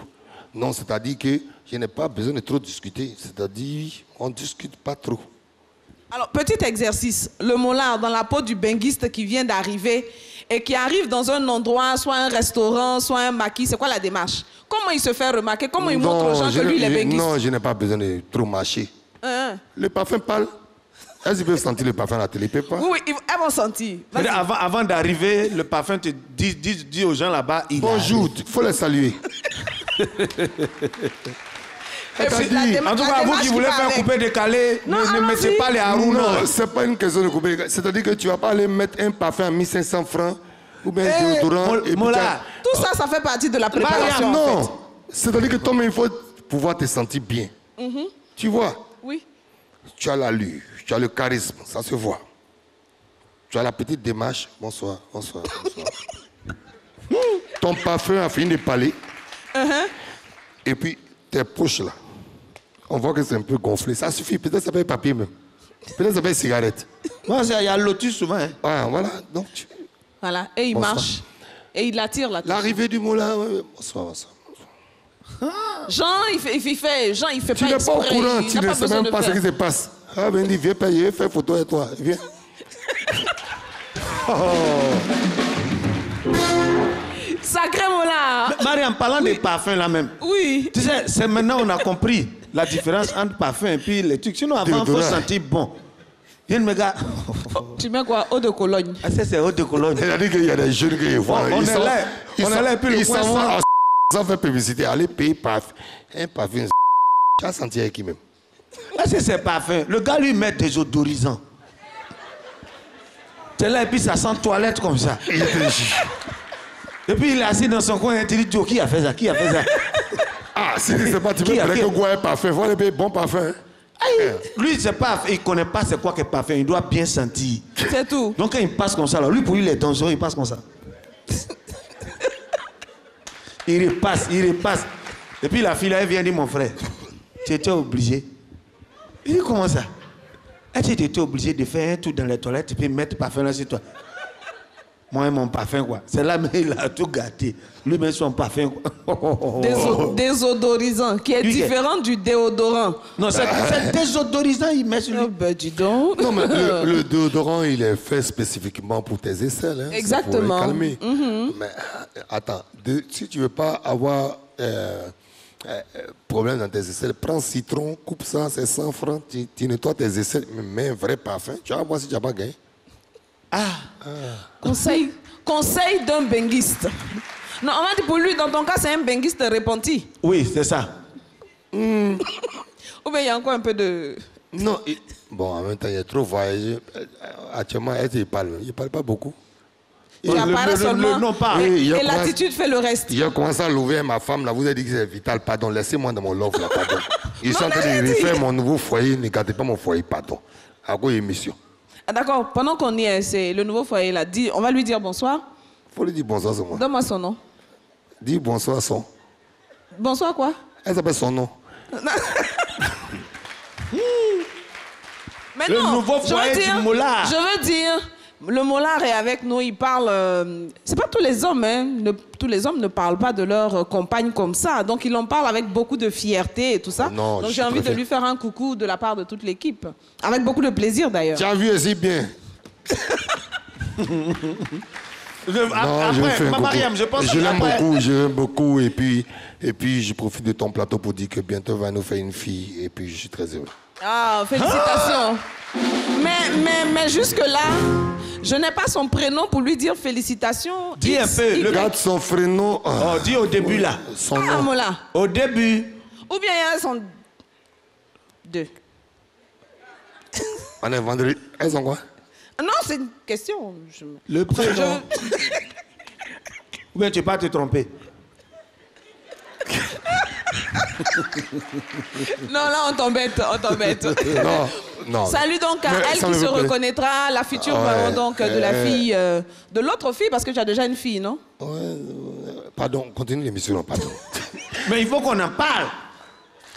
Non, c'est-à-dire que je n'ai pas besoin de trop discuter. C'est-à-dire, on ne discute pas trop. Alors, petit exercice. Le mollard dans la peau du benguiste qui vient d'arriver et qui arrive dans un endroit, soit un restaurant, soit un maquis, c'est quoi la démarche? Comment il se fait remarquer? Comment il montre aux gens que lui, il est benguiste? Non, je n'ai pas besoin de trop mâcher. Le parfum parle. Est-ce qu'ils peuvent sentir le parfum à la télé? Ils peuvent pas. Oui, elles vont sentir. Avant d'arriver, le parfum te dit aux gens là-bas, bonjour, il faut les saluer. En tout cas, vous qui voulez faire couper décalé, ne mettez pas les haroues. Non, ce n'est pas une question de couper décalé. C'est-à-dire que tu ne vas pas aller mettre un parfum à 1500 francs ou bien un déodorant. Tout ça, ça fait partie de la préparation. Non, en fait. C'est-à-dire que toi-même, il faut pouvoir te sentir bien. Tu vois? Oui. Tu as l'allure, tu as le charisme, ça se voit. Tu as la petite démarche. Bonsoir, bonsoir, bonsoir. Ton parfum a fini de parler. Et puis, tes poches là. On voit que c'est un peu gonflé. Ça suffit. Peut-être ça peut être papier même. Peut-être ça peut être cigarette. Il y a lotus souvent. Hein. Ah, voilà. Donc, voilà. Et il marche. Et il attire là. L'arrivée du moulin. Bonsoir, bonsoir. Jean, il fait tu n'es pas au courant. Tu ne sais même pas ce qui se passe. Ah, ben, viens payer, fais photo avec toi. Viens. Sacré mollard. Marie, en parlant des parfums là même. Oui. Tu sais, c'est maintenant on a compris la différence entre parfum et puis les trucs. Sinon, avant, il faut sentir bon. Viens me gars. Tu mets quoi? Eau de Cologne. Ah, ça, c'est eau de Cologne. Il a dit qu'il y a des jeunes qui voient. On est là, et puis le coin Sans faire publicité, allez payer un parfum. Tu as senti avec qui même? Est-ce que c'est parfum? Le gars lui met des odorisants. C'est là et puis ça sent toilette comme ça. Et puis il est assis dans son coin et il dit Joe, qui a fait ça? Qui a fait ça? Ah, si tu ne sais pas, tu peux dire que quoi est parfum. Il faut aller payer bon parfum. Lui, c'est pas, il ne connaît pas c'est quoi que parfum. Il doit bien sentir. C'est tout. Donc quand il passe comme ça, là, lui pour lui il est dangereux, il passe comme ça. Il repasse. Et puis la fille là, elle vient dire mon frère, tu étais obligé. Il dit comment ça? Elle dit tu étais obligé de faire un tour dans les toilettes et puis mettre parfum là sur toi. Moi, mon parfum, quoi. C'est là, mais il a tout gâté. Lui, met son parfum, quoi. Désodorisant, qui est différent du déodorant. Non, c'est désodorisant, il met sur lui. Oh, ben, dis donc. Non, mais le déodorant, il est fait spécifiquement pour tes aisselles. Hein. Exactement. Pour calmer. Mais attends, si tu ne veux pas avoir problème dans tes aisselles, prends citron, coupe ça, c'est 100 francs. Tu nettoies tes aisselles, mets un vrai parfum. Tu vas voir si tu n'as pas gagné. Conseil d'un benguiste. Non, on va dire pour lui, dans ton cas, c'est un benguiste repenti. Oui, c'est ça. Ou bien il y a encore un peu de... Non, bon, en même temps, il est trop voyagé. Actuellement, il parle pas beaucoup. Il apparaît seulement. Et l'attitude fait le reste. Il a commencé à l'ouvrir ma femme, là, vous avez dit que c'est vital, pardon, laissez-moi dans mon love, là, pardon. Ils sont en train de refaire mon nouveau foyer, ne gardez pas mon foyer, pardon. À quoi émission? Ah, d'accord, pendant qu'on y est, c'est le nouveau foyer là. On va lui dire bonsoir. Faut lui dire bonsoir, c'est moi. Donne-moi son nom. Dis bonsoir, son. Bonsoir quoi? Elle s'appelle son nom. Mais le non, nouveau foyer du Mollard. Je veux dire, le Mollard est avec nous, il parle... c'est pas tous les hommes, hein. Tous les hommes ne parlent pas de leur compagne comme ça. Donc, il en parle avec beaucoup de fierté et tout ça. Non, donc, j'ai envie de lui faire un coucou de la part de toute l'équipe. Avec beaucoup de plaisir, d'ailleurs. Tu as vu aussi bien. Mariam, je pense je l'aime beaucoup, et puis je profite de ton plateau pour dire que bientôt va nous faire une fille, et puis je suis très heureux. Ah, félicitations. Mais jusque-là, je n'ai pas son prénom pour lui dire félicitations. Dis un peu. Regarde son prénom. Oh, dis au début là. Son nom. Mola. Au début. Ou bien il y a son... Deux. On est vendredi. Elles sont quoi? Non, c'est une question. Le prénom. Ou bien tu ne peux pas te tromper. Non, là, on t'embête. Non. Salut donc à elle qui se reconnaîtra, la future maman donc de la fille, de l'autre fille, parce que tu as déjà une fille, non? Pardon, continue l'émission, pardon. Mais il faut qu'on en parle.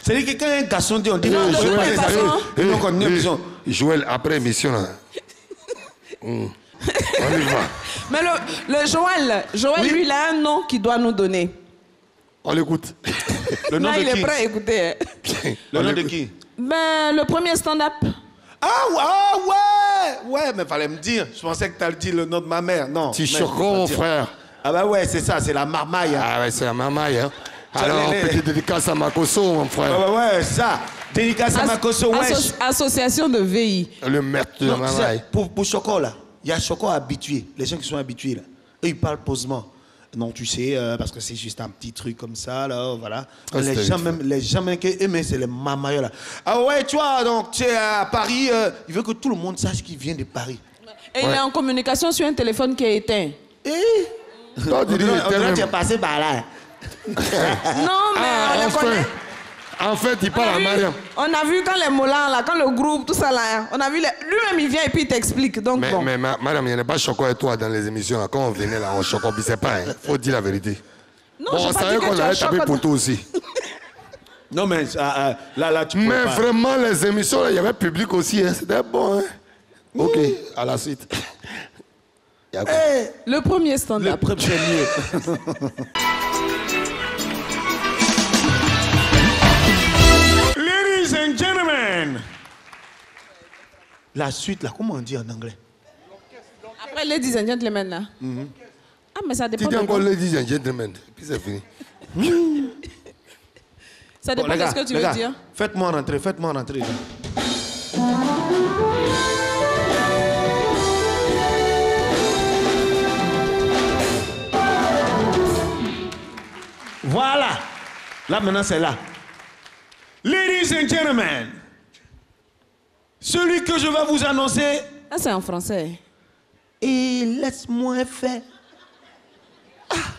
C'est-à-dire que quand un garçon dit, on dit non, de toute façon. Joël, après l'émission, là. On y va. Mais le Joël, lui, il a un nom qu'il doit nous donner. On l'écoute. Le nom là, de il qui? est prêt à écouter. Le nom de qui? Ben, le premier stand-up. Ah ouais, mais fallait me dire. Je pensais que tu allais dire le nom de ma mère. Non. Petit Choco, mon frère. Ah bah ouais, c'est ça, c'est la marmaille. Hein. Ah ouais, c'est la marmaille. Hein. Alors, petite dédicace à Makoso, mon frère. Ouais, ça. Dédicace à Makoso, wesh. Association de VI. Le maître de la marmaille. Pour Choco, là, il y a Choco habitué. Les gens qui sont habitués, là. Eux, ils parlent posement. Non, tu sais, parce que c'est juste un petit truc comme ça, là, voilà. Les gens même qui aiment, c'est les mamailles, là. Ah ouais, tu vois, donc, tu es à Paris, il veut que tout le monde sache qu'il vient de Paris. Et il est en communication sur un téléphone qui est éteint. Toi, tu es passé par là. Non, mais on le connaît. En fait, il parle à Mariam. On a vu quand les Mollahs, là, quand le groupe, tout ça, là, on a vu, lui-même, il vient et puis il t'explique. Donc, bon. Mais Mariam, il n'y en a pas Choco et toi dans les émissions. Là. Quand on venait là, on Choco, c'est pas, il faut dire la vérité. Non, bon, on savait qu'on allait taper pour toi aussi. Non, mais là, tu peux mais pas. vraiment, les émissions, il y avait public aussi. Hein. C'était bon. Hein. Ok, à la suite. Le premier stand-up. Le premier. Ladies and gentlemen. La suite, là, comment on dit en anglais? Après, ladies and gentlemen, là. Ah, mais ça dépend. Tu dis encore ladies and gentlemen, puis c'est fini. Ça dépend de ce que tu veux dire. Faites-moi rentrer. Là. Voilà. Là, maintenant, c'est là. Ladies and gentlemen, celui que je vais vous annoncer... Ah, c'est en français. Et laisse-moi faire. Ah,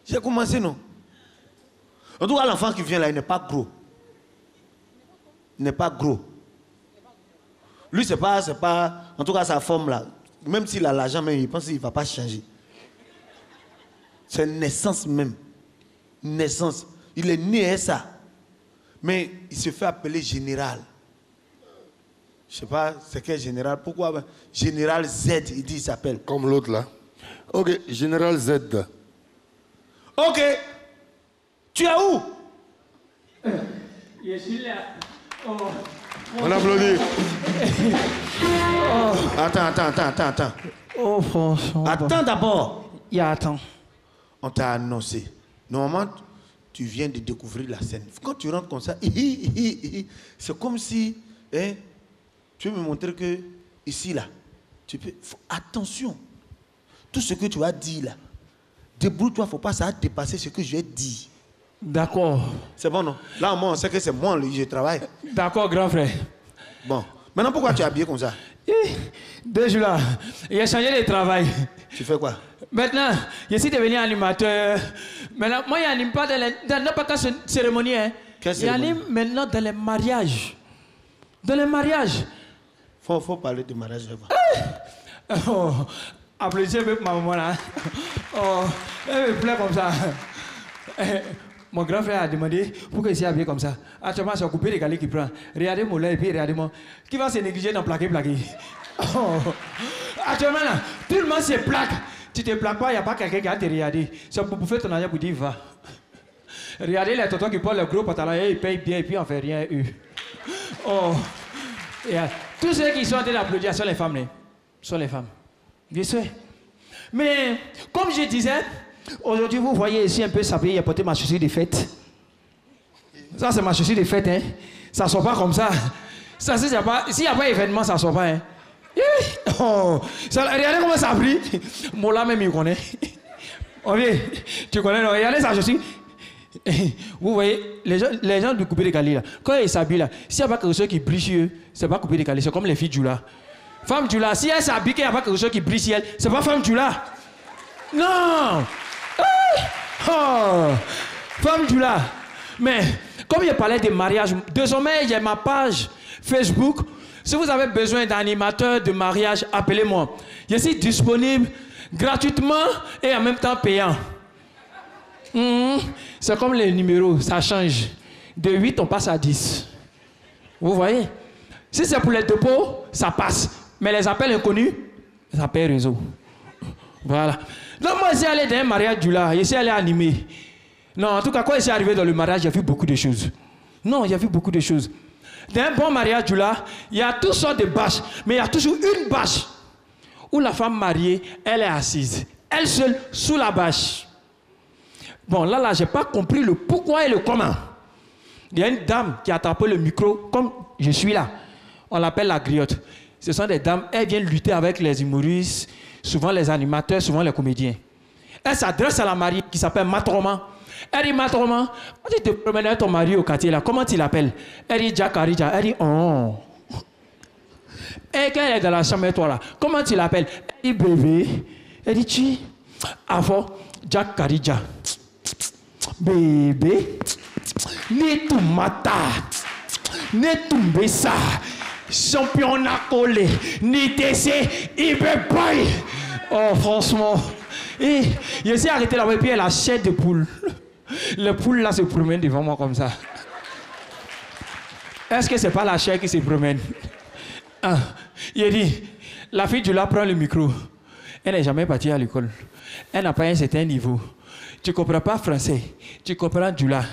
j'ai commencé, non? En tout cas, l'enfant qui vient là, il n'est pas gros. Il n'est pas gros. Lui, c'est pas... En tout cas, sa forme là, même s'il a l'argent, il pense qu'il ne va pas changer. C'est naissance même. Naissance. Il est né à ça. Mais il se fait appeler général. Je ne sais pas c'est quel général. Pourquoi? Général Z, il dit, il s'appelle. Comme l'autre là. Ok, Général Z. Ok. Tu es où? Je suis là. Oh. On applaudit. Attends. Oh, franchement. Attends d'abord. Il y a attends. On t'a annoncé. Normalement, tu viens de découvrir la scène. Quand tu rentres comme ça, c'est comme si... Hein, tu veux me montrer que ici, là, tu peux... Attention. Tout ce que tu vas dire, là, débrouille-toi, il ne faut pas ça dépasser ce que je vais dire. D'accord. C'est bon, non? Là, moi, on sait que c'est moi, je travaille. D'accord, grand frère. Bon. Maintenant, pourquoi tu es habillé comme ça? 2 jours là, j'ai changé de travail. Tu fais quoi? Maintenant, je suis devenu animateur. Maintenant, moi, je n'anime pas dans n'importe quelle cérémonie. Hein. Quelle cérémonie? J'anime maintenant dans les mariages. Dans les mariages. Faut parler de mariage. Oh, applaudissez avec ma maman là. Oh, elle me plaît comme ça. Mon grand frère a demandé pourquoi il s'est habillé comme ça. Actuellement, c'est coupé les galets qui prend. Regardez mon lait et puis regardez-moi. Qui va se négliger dans plaqué. Oh. Actuellement, là, tout le monde se plaque. Tu te plaques pas, il n'y a pas quelqu'un qui a te regardé. C'est pour bouffer ton argent pour dire va. Regardez les tontons qui portent le gros pantalon, ils payent bien et puis on fait rien eux. Oh. Yeah. Tous ceux qui sont en train d'applaudir sont les femmes. Là. Sont les femmes. Bien sûr. Mais, comme je disais, aujourd'hui, vous voyez ici un peu s'habiller, il a porté ma chaussure de fête. Ça, c'est ma chaussure de fête, hein. Ça ne sort pas comme ça. Ça, s'il n'y a pas événement, ça ne sort pas, hein. Oh. Ça, regardez comment ça a pris. Mola même, il connaît. Oh, bien, tu connais, non? Regardez sa chaussure. Vous voyez, les gens du coupé de Cali, là, quand ils s'habillent, là, s'il n'y a pas quelque chose qui brille sur eux, ce n'est pas coupé de Cali, c'est comme les filles du là. Femme du là, si elle s'habille, il n'y a pas quelque chose qui brille sur elle, ce n'est pas femme du là. Non! Oh. Femme du là. Mais, comme je parlais des mariages, désormais, j'ai ma page Facebook. Si vous avez besoin d'animateurs de mariage, appelez-moi. Je suis disponible gratuitement et en même temps payant. C'est comme les numéros, ça change. De 8, on passe à 10. Vous voyez? Si c'est pour les dépôts, ça passe. Mais les appels inconnus, ça paye réseau. Voilà. Donc moi, je suis allé dans un mariage du là, je suis allé animer. Non, en tout cas, quand je suis arrivé dans le mariage, j'ai vu beaucoup de choses. Non, j'ai vu beaucoup de choses. Dans un bon mariage du là, il y a toutes sortes de bâches, mais il y a toujours une bâche où la femme mariée, elle est assise. Elle seule, sous la bâche. Bon, là, je n'ai pas compris le pourquoi et le comment. Il y a une dame qui a attrapé le micro, comme je suis là. On l'appelle la griotte. Ce sont des dames, elles viennent lutter avec les humoristes, souvent les animateurs, souvent les comédiens. Elle s'adresse à la mariée qui s'appelle Matroma. Elle dit, Matroma, quand tu te promènes avec ton mari au quartier, là, comment tu l'appelles? Elle dit, Jack Karija. Elle dit, oh. Et quand elle est dans la chambre, toi là, comment tu l'appelles? Elle dit, bébé. Elle dit, tu. Avant, Jack Karija. Bébé. Ni tout mata. Ni tout bessa. Championnat collé. Ni TC. Ibe boy. Oh, franchement. Et je suis arrêté là-bas et puis elle a la chair de poule. Les poules là se promènent devant moi comme ça. Est-ce que c'est pas la chair qui se promène? Ah, il dit, la fille du là prend le micro. Elle n'est jamais partie à l'école. Elle n'a pas un certain niveau. Tu ne comprends pas français. Tu comprends du là.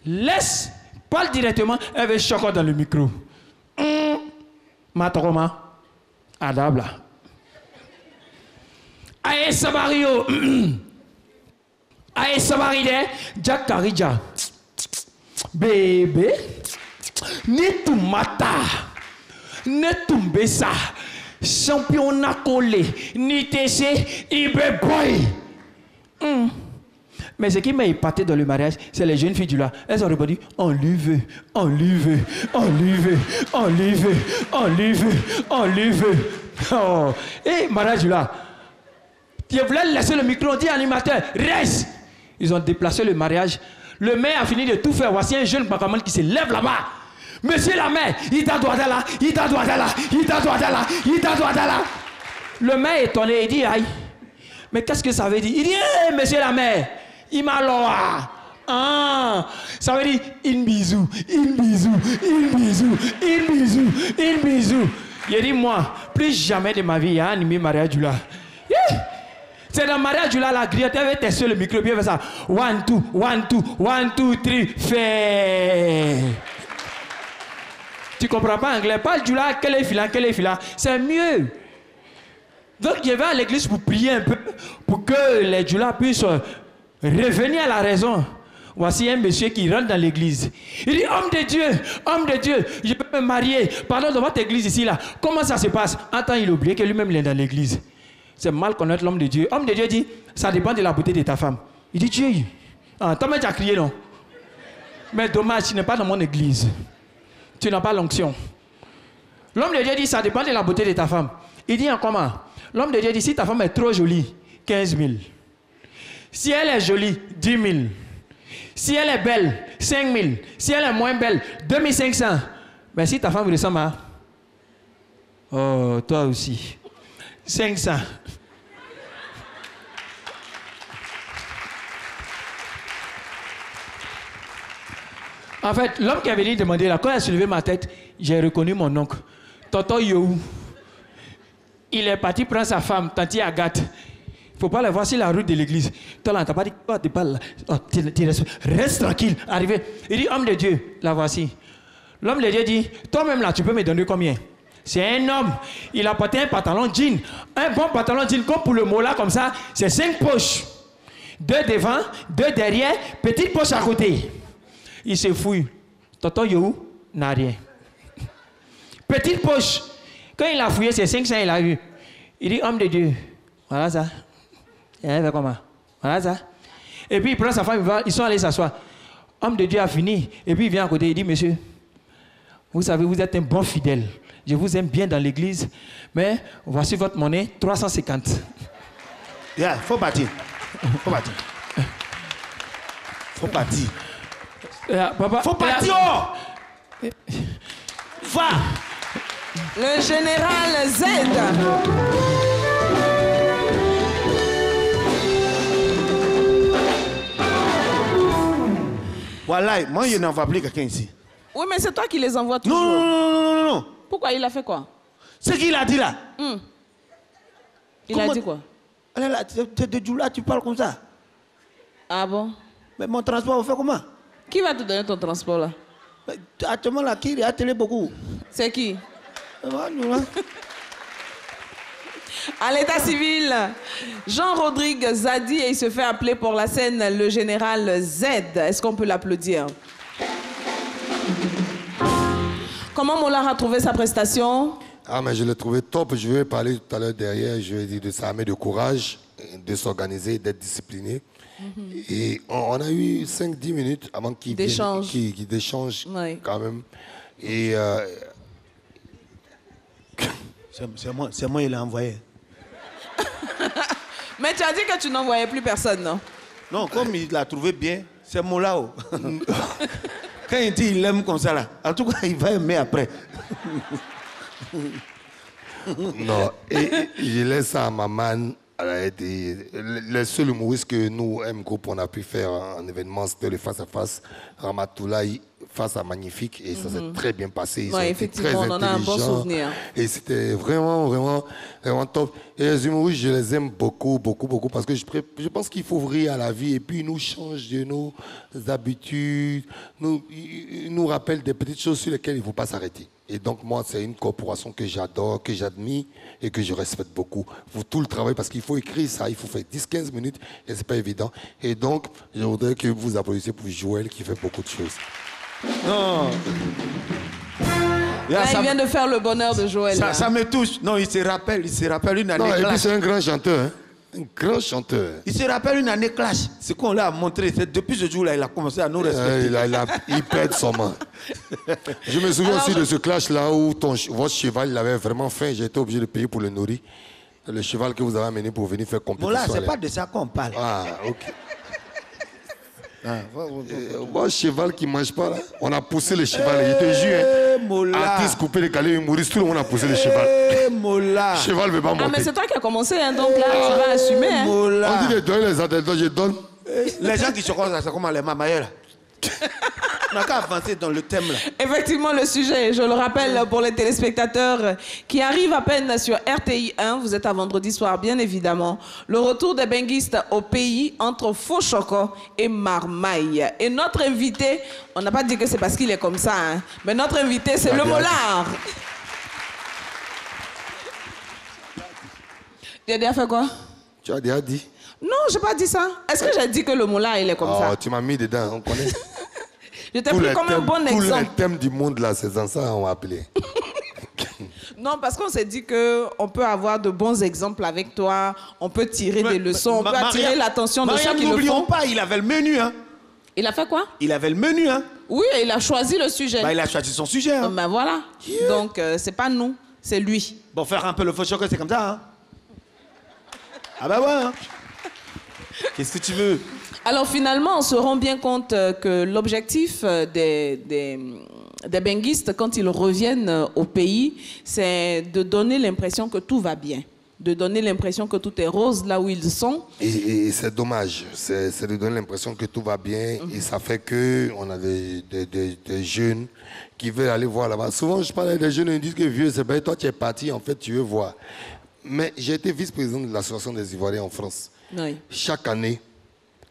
Laisse, parle directement. Elle veut chocolat dans le micro. Matroma. Adabla. Aïe Sabario. Aïe Sabaride. Jack Karija. Bébé. Netu mata. Netu bessa. Championnat collé. Ni TC. Ibe boy. Mais ce qui m'a épaté dans le mariage, c'est les jeunes filles du là. Elles ont répondu, on lui veut, on lui veut, on lui veut, on lui veut, on lui veut, on lui veut. Oh. Et mariage du là. Je voulais laisser le micro, on dit animateur, reste. Ils ont déplacé le mariage. Le maire a fini de tout faire. Voici un jeune bagaman qui se lève là-bas. Monsieur la maire, il t'a droit là, il t'a droit là, il t'a droit là, il t'a droit là. Le maire est étonné, il dit, aïe. Mais qu'est-ce que ça veut dire? Il dit, hey, monsieur la maire. Il m'a loa. Ah, ça veut dire une bisou, une bisou, une bisou, une bisou, une bisou. Il dit, moi, plus jamais de ma vie, il y a animé mariage du là. C'est dans le mariage du là, la griotte avait testé le micro, bien fait ça. 1, 2, 1, 2, 1, 2, 3, fait. Tu comprends pas anglais? Parle du là, quel est filant, c'est mieux. Donc, je vais à l'église pour prier un peu, pour que les djoulas puissent revenir à la raison. Voici un monsieur qui rentre dans l'église. Il dit, homme de Dieu, je peux me marier. Pardon, dans votre église ici, là. Comment ça se passe? Attends, il a oublié que lui-même, il est dans l'église. C'est mal connaître l'homme de Dieu. Homme de Dieu dit, ça dépend de la beauté de ta femme. Il dit, Dieu, toi-même, tu as crié, non? Mais dommage, tu n'es pas dans mon église. Tu n'as pas l'onction. L'homme de Dieu dit, ça dépend de la beauté de ta femme. Il dit, en comment? L'homme de Dieu dit, si ta femme est trop jolie, 15 000. Si elle est jolie, 10 000. Si elle est belle, 5 000. Si elle est moins belle, 2 500. Mais si ta femme ressemble à... Oh, toi aussi. 500. En fait, l'homme qui avait venu demander là, quand il a soulevé ma tête, j'ai reconnu mon oncle. Tonton Yohou. Il est parti prendre sa femme, Tanti Agathe. Il ne faut pas la voir sur la route de l'église. Toi là, tu n'as pas dit quoi, tu parles là. Oh, reste tranquille. Arrivé. Il dit, homme de Dieu, la voici. L'homme de Dieu dit, toi-même là, tu peux me donner combien? C'est un homme. Il a porté un pantalon jean. Un bon pantalon jean, comme pour le mot là, comme ça, c'est 5 poches. 2 devant, 2 derrière, petite poche à côté. Il se fouille. Tonton Yohou n'a rien. Petite poche. Quand il a fouillé, c'est 500, il a eu. Il dit, homme de Dieu, voilà ça. Il fait comment? Voilà ça. Et puis il prend sa femme, ils sont allés s'asseoir. Homme de Dieu a fini. Et puis il vient à côté, il dit, monsieur, vous savez, vous êtes un bon fidèle. Je vous aime bien dans l'église, mais voici votre monnaie, 350. Yeah, faut partir. Faut partir. Faut partir. Papa, faut partir. Va. Le général Z. Voilà, moi je n'envoie plus quelqu'un ici. Oui, mais c'est toi qui les envoies toujours. Non. Pourquoi il a fait quoi? Ce qu'il a dit là. Il a dit quoi? C'est de Djoula, tu parles comme ça. Ah bon? Mais mon transport, on fait comment? Qui va te donner ton transport là? Actuellement, là, qui a télé beaucoup? C'est qui? À l'état civil, Jean-Rodrigue Zadi, et il se fait appeler pour la scène le général Z. Est-ce qu'on peut l'applaudir? Comment Mollard a trouvé sa prestation? Ah, mais je l'ai trouvé top. Je vais parler tout à l'heure derrière. Je vais dire de s'armer de courage, de s'organiser, d'être discipliné. Et on a eu 5-10 minutes avant qu'il déchange oui. Quand même. Et c'est moi, il a envoyé. Mais tu as dit que tu n'envoyais plus personne, non? Non, comme il l'a trouvé bien, c'est mon là-haut. Quand il dit il aime comme ça, là, en tout cas, il va aimer après. Non, et je laisse ça à Maman. Le seul humoriste que nous, M Group, on a pu faire en événement, c'était le face-à-face Ramatoulaye face à Magnifique, et ça s'est très bien passé. Ils ont été très on en a un bon souvenir. Et c'était vraiment top. Et les humoristes, je les aime beaucoup, parce que je pense qu'il faut ouvrir à la vie, et puis ils nous changent de nos habitudes, ils nous rappellent des petites choses sur lesquelles il ne faut pas s'arrêter. Et donc moi, c'est une corporation que j'adore, que j'admire et que je respecte beaucoup. Pour tout le travail, parce qu'il faut écrire ça, il faut faire 10-15 minutes, et c'est pas évident. Et donc, je voudrais que vous applaudissiez pour Joël qui fait beaucoup de choses. Non. Là, il vient de faire le bonheur de Joël. Ça me touche. Non, il se rappelle une année. Non, et puis c'est un grand chanteur. Hein. Un grand chanteur. Il se rappelle une année clash. Ce qu'on l'a montré, c'est depuis ce jour-là, il a commencé à nous respecter. Il perd son main. Je me souviens aussi de ce clash-là où votre cheval il avait vraiment faim. J'ai été obligé de payer pour le nourrir. Le cheval que vous avez amené pour venir faire compétition. Bon là, c'est pas de ça qu'on parle. Ah, ok. Bon, cheval qui ne mange pas là. On a poussé le cheval, je te jure. Artiste coupé les calés, humoriste, tout le monde a poussé le cheval. Mola. Cheval ne veut pas monter. Ah, mais c'est toi qui as commencé, hein, donc là, tu vas assumer. Hein. On dit de donner les anecdotes, je donne. Les gens qui se croisent, c'est comme les mamailleurs. On n'a qu'à avancer dans le thème là. Effectivement, le sujet, je le rappelle pour les téléspectateurs qui arrivent à peine sur RTI 1, vous êtes à vendredi soir, bien évidemment. Le retour des benguistes au pays entre Faux-Choko et Marmaille. Et notre invité, on n'a pas dit que c'est parce qu'il est comme ça, hein, mais notre invité, c'est le Molard. Tu as déjà fait quoi? Tu as déjà dit? Non, je n'ai pas dit ça. Est-ce que j'ai dit que le Molard, il est comme ça? Oh, tu m'as mis dedans, on connaît. Je t'ai pris comme un bon exemple. Tous les thèmes du monde, là, c'est dans ça on va appeler. Non, parce qu'on s'est dit qu'on peut avoir de bons exemples avec toi, on peut tirer des leçons, on peut attirer l'attention de ceux qui le font. N'oublions pas, il avait le menu. Hein. Il a fait quoi? Il avait le menu. Hein. Oui, il a choisi le sujet. Il a choisi son sujet. Hein. Ben voilà. Yeah. Donc, c'est pas nous, c'est lui. Bon, faire un peu le faux choc, c'est comme ça. Hein. Ah bah ouais. Hein. Qu'est-ce que tu veux? Alors finalement, on se rend bien compte que l'objectif des benguistes, quand ils reviennent au pays, c'est de donner l'impression que tout va bien, de donner l'impression que tout est rose là où ils sont. Et c'est dommage, c'est de donner l'impression que tout va bien, et ça fait qu'on a des jeunes qui veulent aller voir là-bas. Souvent, je parle avec des jeunes, ils disent que vieux, c'est bien, toi tu es parti, en fait tu veux voir. Mais j'ai été vice-président de l'Association des Ivoiriens en France. Oui. Chaque année,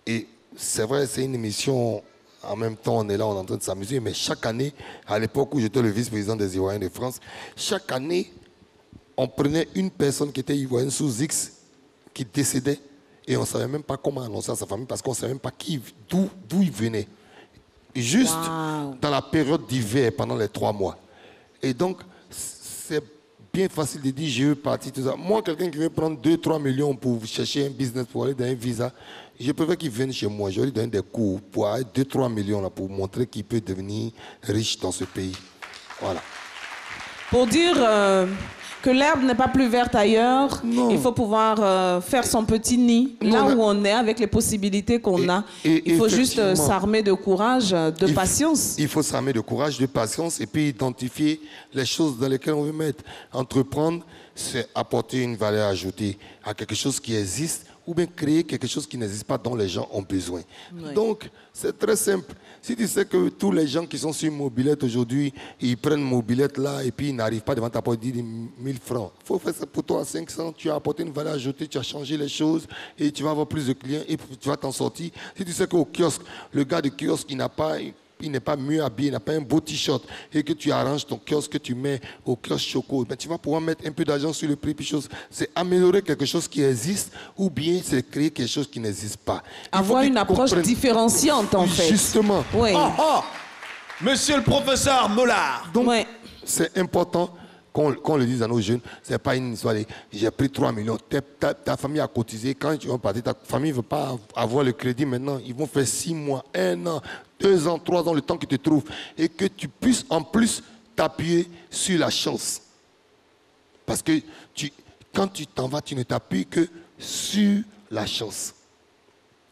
et c'est vrai, c'est une émission, en même temps on est là, on est en train de s'amuser, mais chaque année, à l'époque où j'étais le vice-président des Ivoiriens de France, chaque année, on prenait une personne qui était ivoirienne sous X, qui décédait, et on ne savait même pas comment annoncer à sa famille, parce qu'on ne savait même pas d'où il venait. Juste dans la période d'hiver, pendant les 3 mois. Et donc, c'est bien facile de dire je veux partir, tout ça. Moi, quelqu'un qui veut prendre 2-3 millions pour chercher un business, pour aller dans un visa, je préfère qu'il vienne chez moi. Je vais lui donner des cours pour avoir 2-3 millions là, pour montrer qu'il peut devenir riche dans ce pays. Voilà. Pour dire que l'herbe n'est pas plus verte ailleurs, il faut pouvoir faire son petit nid là où on est, avec les possibilités qu'on a. Il faut juste s'armer de courage, de patience. Il faut s'armer de courage, de patience, et puis identifier les choses dans lesquelles on veut mettre. Entreprendre, c'est apporter une valeur ajoutée à quelque chose qui existe, ou bien créer quelque chose qui n'existe pas dont les gens ont besoin. Oui. Donc, c'est très simple. Si tu sais que tous les gens qui sont sur mobilette aujourd'hui, ils prennent mobilette là et puis ils n'arrivent pas devant ta porte, ils disent 1000 francs. Il faut faire ça pour toi à 500, tu as apporté une valeur ajoutée, tu as changé les choses et tu vas avoir plus de clients et tu vas t'en sortir. Si tu sais qu'au kiosque, le gars du kiosque, il n'est pas mieux habillé, il n'a pas un beau t-shirt, et que tu arranges ton kiosque que tu mets au kiosque Choco, ben tu vas pouvoir mettre un peu d'argent sur le prix. C'est améliorer quelque chose qui existe, ou bien c'est créer quelque chose qui n'existe pas. Avoir une approche différenciante, en fait. Justement. Oui. Monsieur le professeur Molard. Donc, c'est important qu'on le dise à nos jeunes. C'est pas une histoire de j'ai pris 3 millions, ta famille a cotisé, quand tu vas partir, ta famille ne veut pas avoir le crédit maintenant, ils vont faire 6 mois, 1 an, 2 ans, 3 ans, le temps qu'ils te trouvent, et que tu puisses en plus t'appuyer sur la chance. Parce que quand tu t'en vas, tu ne t'appuies que sur la chance.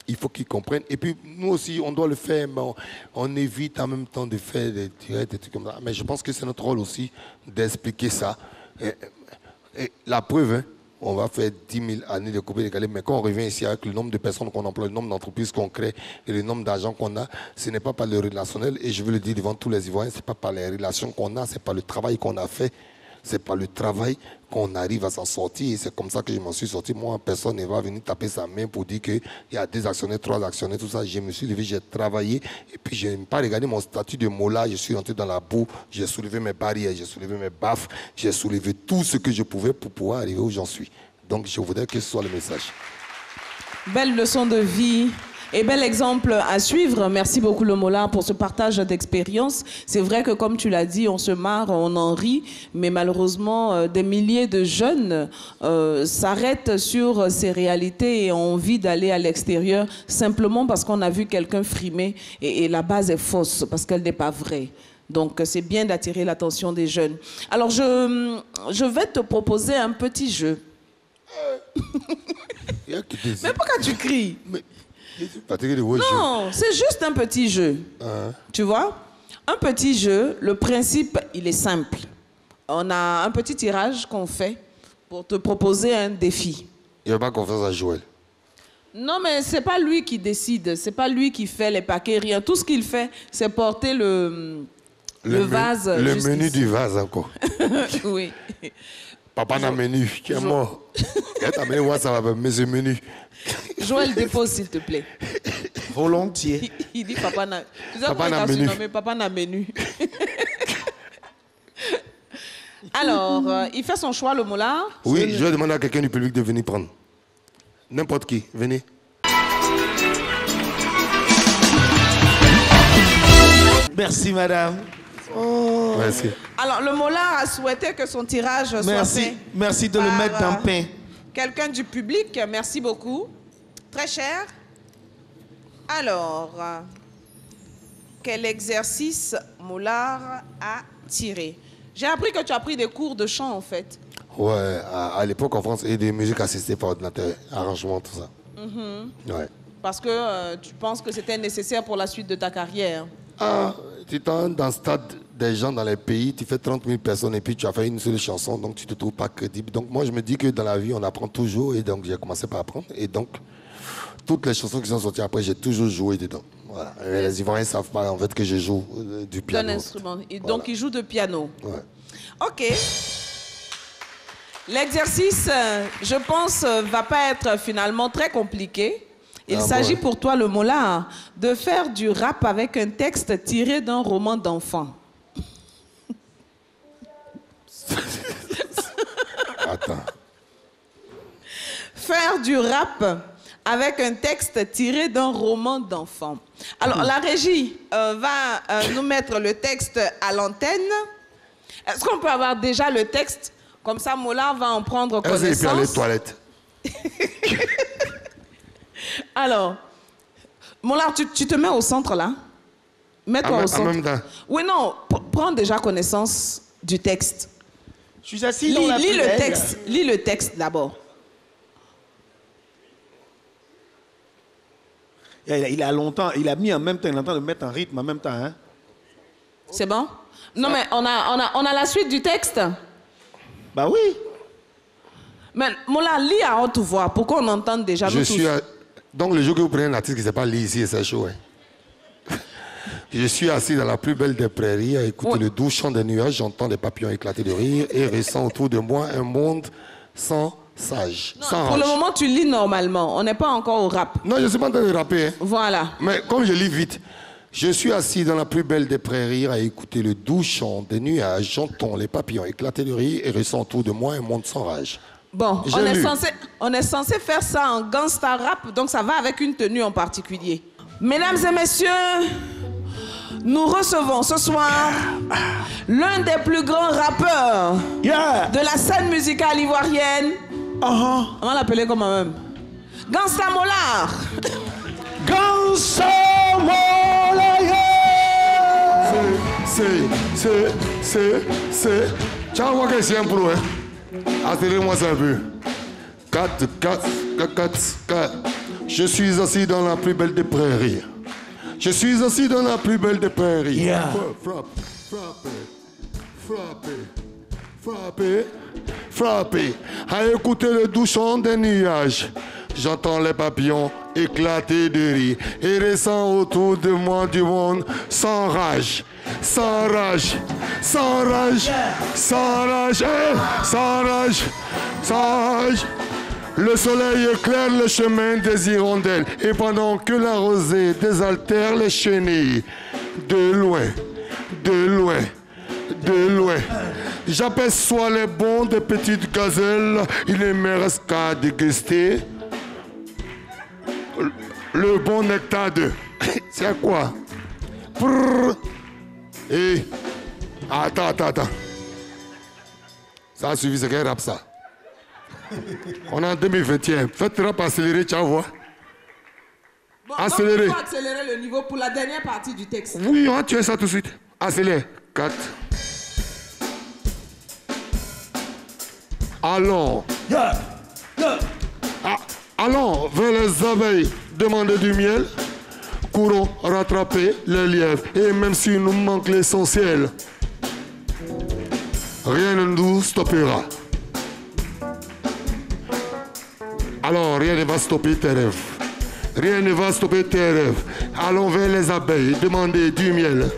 Il faut qu'ils comprennent. Et puis, nous aussi, on doit le faire, mais on évite en même temps de faire des trucs comme ça. Mais je pense que c'est notre rôle aussi d'expliquer ça. Et la preuve, hein, on va faire 10 000 années de coupé décalé, mais quand on revient ici avec le nombre de personnes qu'on emploie, le nombre d'entreprises qu'on crée et le nombre d'argent qu'on a, ce n'est pas par le relationnel. Et je veux le dire devant tous les Ivoiriens, ce n'est pas par les relations qu'on a, c'est par le travail qu'on a fait. C'est par le travail qu'on arrive à s'en sortir. Et c'est comme ça que je m'en suis sorti. Moi, personne ne va venir taper sa main pour dire qu'il y a 2 actionnaires, 3 actionnaires, tout ça. Je me suis levé, j'ai travaillé. Et puis, je n'ai pas regardé mon statut de mola. Je suis rentré dans la boue. J'ai soulevé mes barrières, j'ai soulevé mes baffes. J'ai soulevé tout ce que je pouvais pour pouvoir arriver où j'en suis. Donc, je voudrais que ce soit le message. Belle leçon de vie. Et bel exemple à suivre. Merci beaucoup le Molard pour ce partage d'expérience. C'est vrai que comme tu l'as dit, on se marre, on en rit, mais malheureusement, des milliers de jeunes s'arrêtent sur ces réalités et ont envie d'aller à l'extérieur simplement parce qu'on a vu quelqu'un frimer et la base est fausse parce qu'elle n'est pas vraie. Donc, c'est bien d'attirer l'attention des jeunes. Alors, je vais te proposer un petit jeu. Mais pourquoi tu cries? Non, c'est juste un petit jeu. Tu vois? Un petit jeu, le principe, il est simple. On a un petit tirage qu'on fait pour te proposer un défi. Il n'y a pas confiance à Joël. Non, mais c'est pas lui qui décide. C'est pas lui qui fait les paquets, rien. Tout ce qu'il fait, c'est porter le vase. Le menu du vase encore. Oui. Papa n'a menu, qui est mort. T'as amené voir ça va, mais ce menu. Joël, dépose s'il te plaît. Volontiers. Il dit papa n'a menu. Papa n'a menu. Alors, il fait son choix, le Molard. Oui, je vais demander à quelqu'un du public de venir prendre. N'importe qui, venez. Merci, madame. Oh. Merci. Alors, le Molard a souhaité que son tirage soit fait. Merci de le mettre dans le pain. Quelqu'un du public, merci beaucoup. Très cher. Alors, quel exercice Molard a tiré? J'ai appris que tu as pris des cours de chant, en fait. Ouais, à l'époque en France, et des musiques assistées par ordinateur, arrangement, tout ça. Ouais. Parce que tu penses que c'était nécessaire pour la suite de ta carrière. Ah, tu t'en dans le stade des gens dans les pays, tu fais 30 000 personnes et puis tu as fait une seule chanson, donc tu ne te trouves pas crédible. Donc moi, je me dis que dans la vie, on apprend toujours et donc j'ai commencé par apprendre. Et donc, toutes les chansons qui sont sorties après, j'ai toujours joué dedans. Voilà. Les Ivoiriens ne savent pas en fait que je joue du piano. D'un instrument. Et donc, il joue de piano. Ouais. OK. L'exercice, je pense, va pas être finalement très compliqué. Il s'agit pour toi, le Molard, de faire du rap avec un texte tiré d'un roman d'enfant. Attends. Faire du rap avec un texte tiré d'un roman d'enfant. Alors, la régie va nous mettre le texte à l'antenne. Est-ce qu'on peut avoir déjà le texte? Comme ça, Molard va en prendre connaissance. Et puis aller aux toilettes. Alors, Molard, tu te mets au centre là. Mets-toi au centre. En même temps. Oui, non, prends déjà connaissance du texte. Je suis assis dans la lis le texte. Lis le texte d'abord. Il a longtemps, il a mis en même temps, il est en train de mettre un rythme en même temps. Hein? C'est bon? Non, mais on a la suite du texte. Bah oui. Mais Molard, lis à haute voix pour qu'on entende déjà. Donc le jour que vous prenez un artiste qui ne sait pas lire ici, c'est chaud. Hein? Je suis assis dans la plus belle des prairies à écouter le doux chant des nuages. J'entends des papillons éclater de rire et ressens autour de moi un monde sans sage. Non, sans pour rage. Le moment, tu lis normalement. On n'est pas encore au rap. Non, je ne suis pas en train de rapper. Hein. Voilà. Mais comme je lis vite, je suis assis dans la plus belle des prairies à écouter le doux chant des nuages. J'entends les papillons éclater de rire et ressens autour de moi un monde sans rage. Bon, on est censé faire ça en gangsta rap, donc ça va avec une tenue en particulier. Mesdames et messieurs, nous recevons ce soir l'un des plus grands rappeurs de la scène musicale ivoirienne. On va l'appeler comment même? Gangsta Molard. Gangsta Molard. C'est. Tu vas voir que c'est un pro, hein? Attirez-moi ça un peu. 4. Je suis assis dans la plus belle des prairies. Je suis assis dans la plus belle des prairies. Yeah. Frappez. À écouter le doux chant des nuages. J'entends les papillons éclater de rire et ressens autour de moi du monde sans rage. Sans rage, sans rage, sans rage, sans rage, sans rage. Le soleil éclaire le chemin des hirondelles et pendant que la rosée désaltère les chenilles, de loin, j'aperçois les bonds des petites gazelles, il ne me reste qu'à déguster Le bon nectar de... C'est quoi? Prrr. Et... Attends. Ça suffit, c'est quel rap ça? On est en 2021. Faites rap accéléré, tu vas voir. Bon, accéléré. Donc, il faut accélérer le niveau pour la dernière partie du texte. Oui, on va tuer ça tout de suite. Accélère. 4. Allons. Allons vers les abeilles demander du miel. Courons rattraper les lièvres. Et même s'il nous manque l'essentiel, rien ne nous stoppera. Alors, rien ne va stopper tes rêves. Rien ne va stopper tes rêves. Allons vers les abeilles, demander du miel.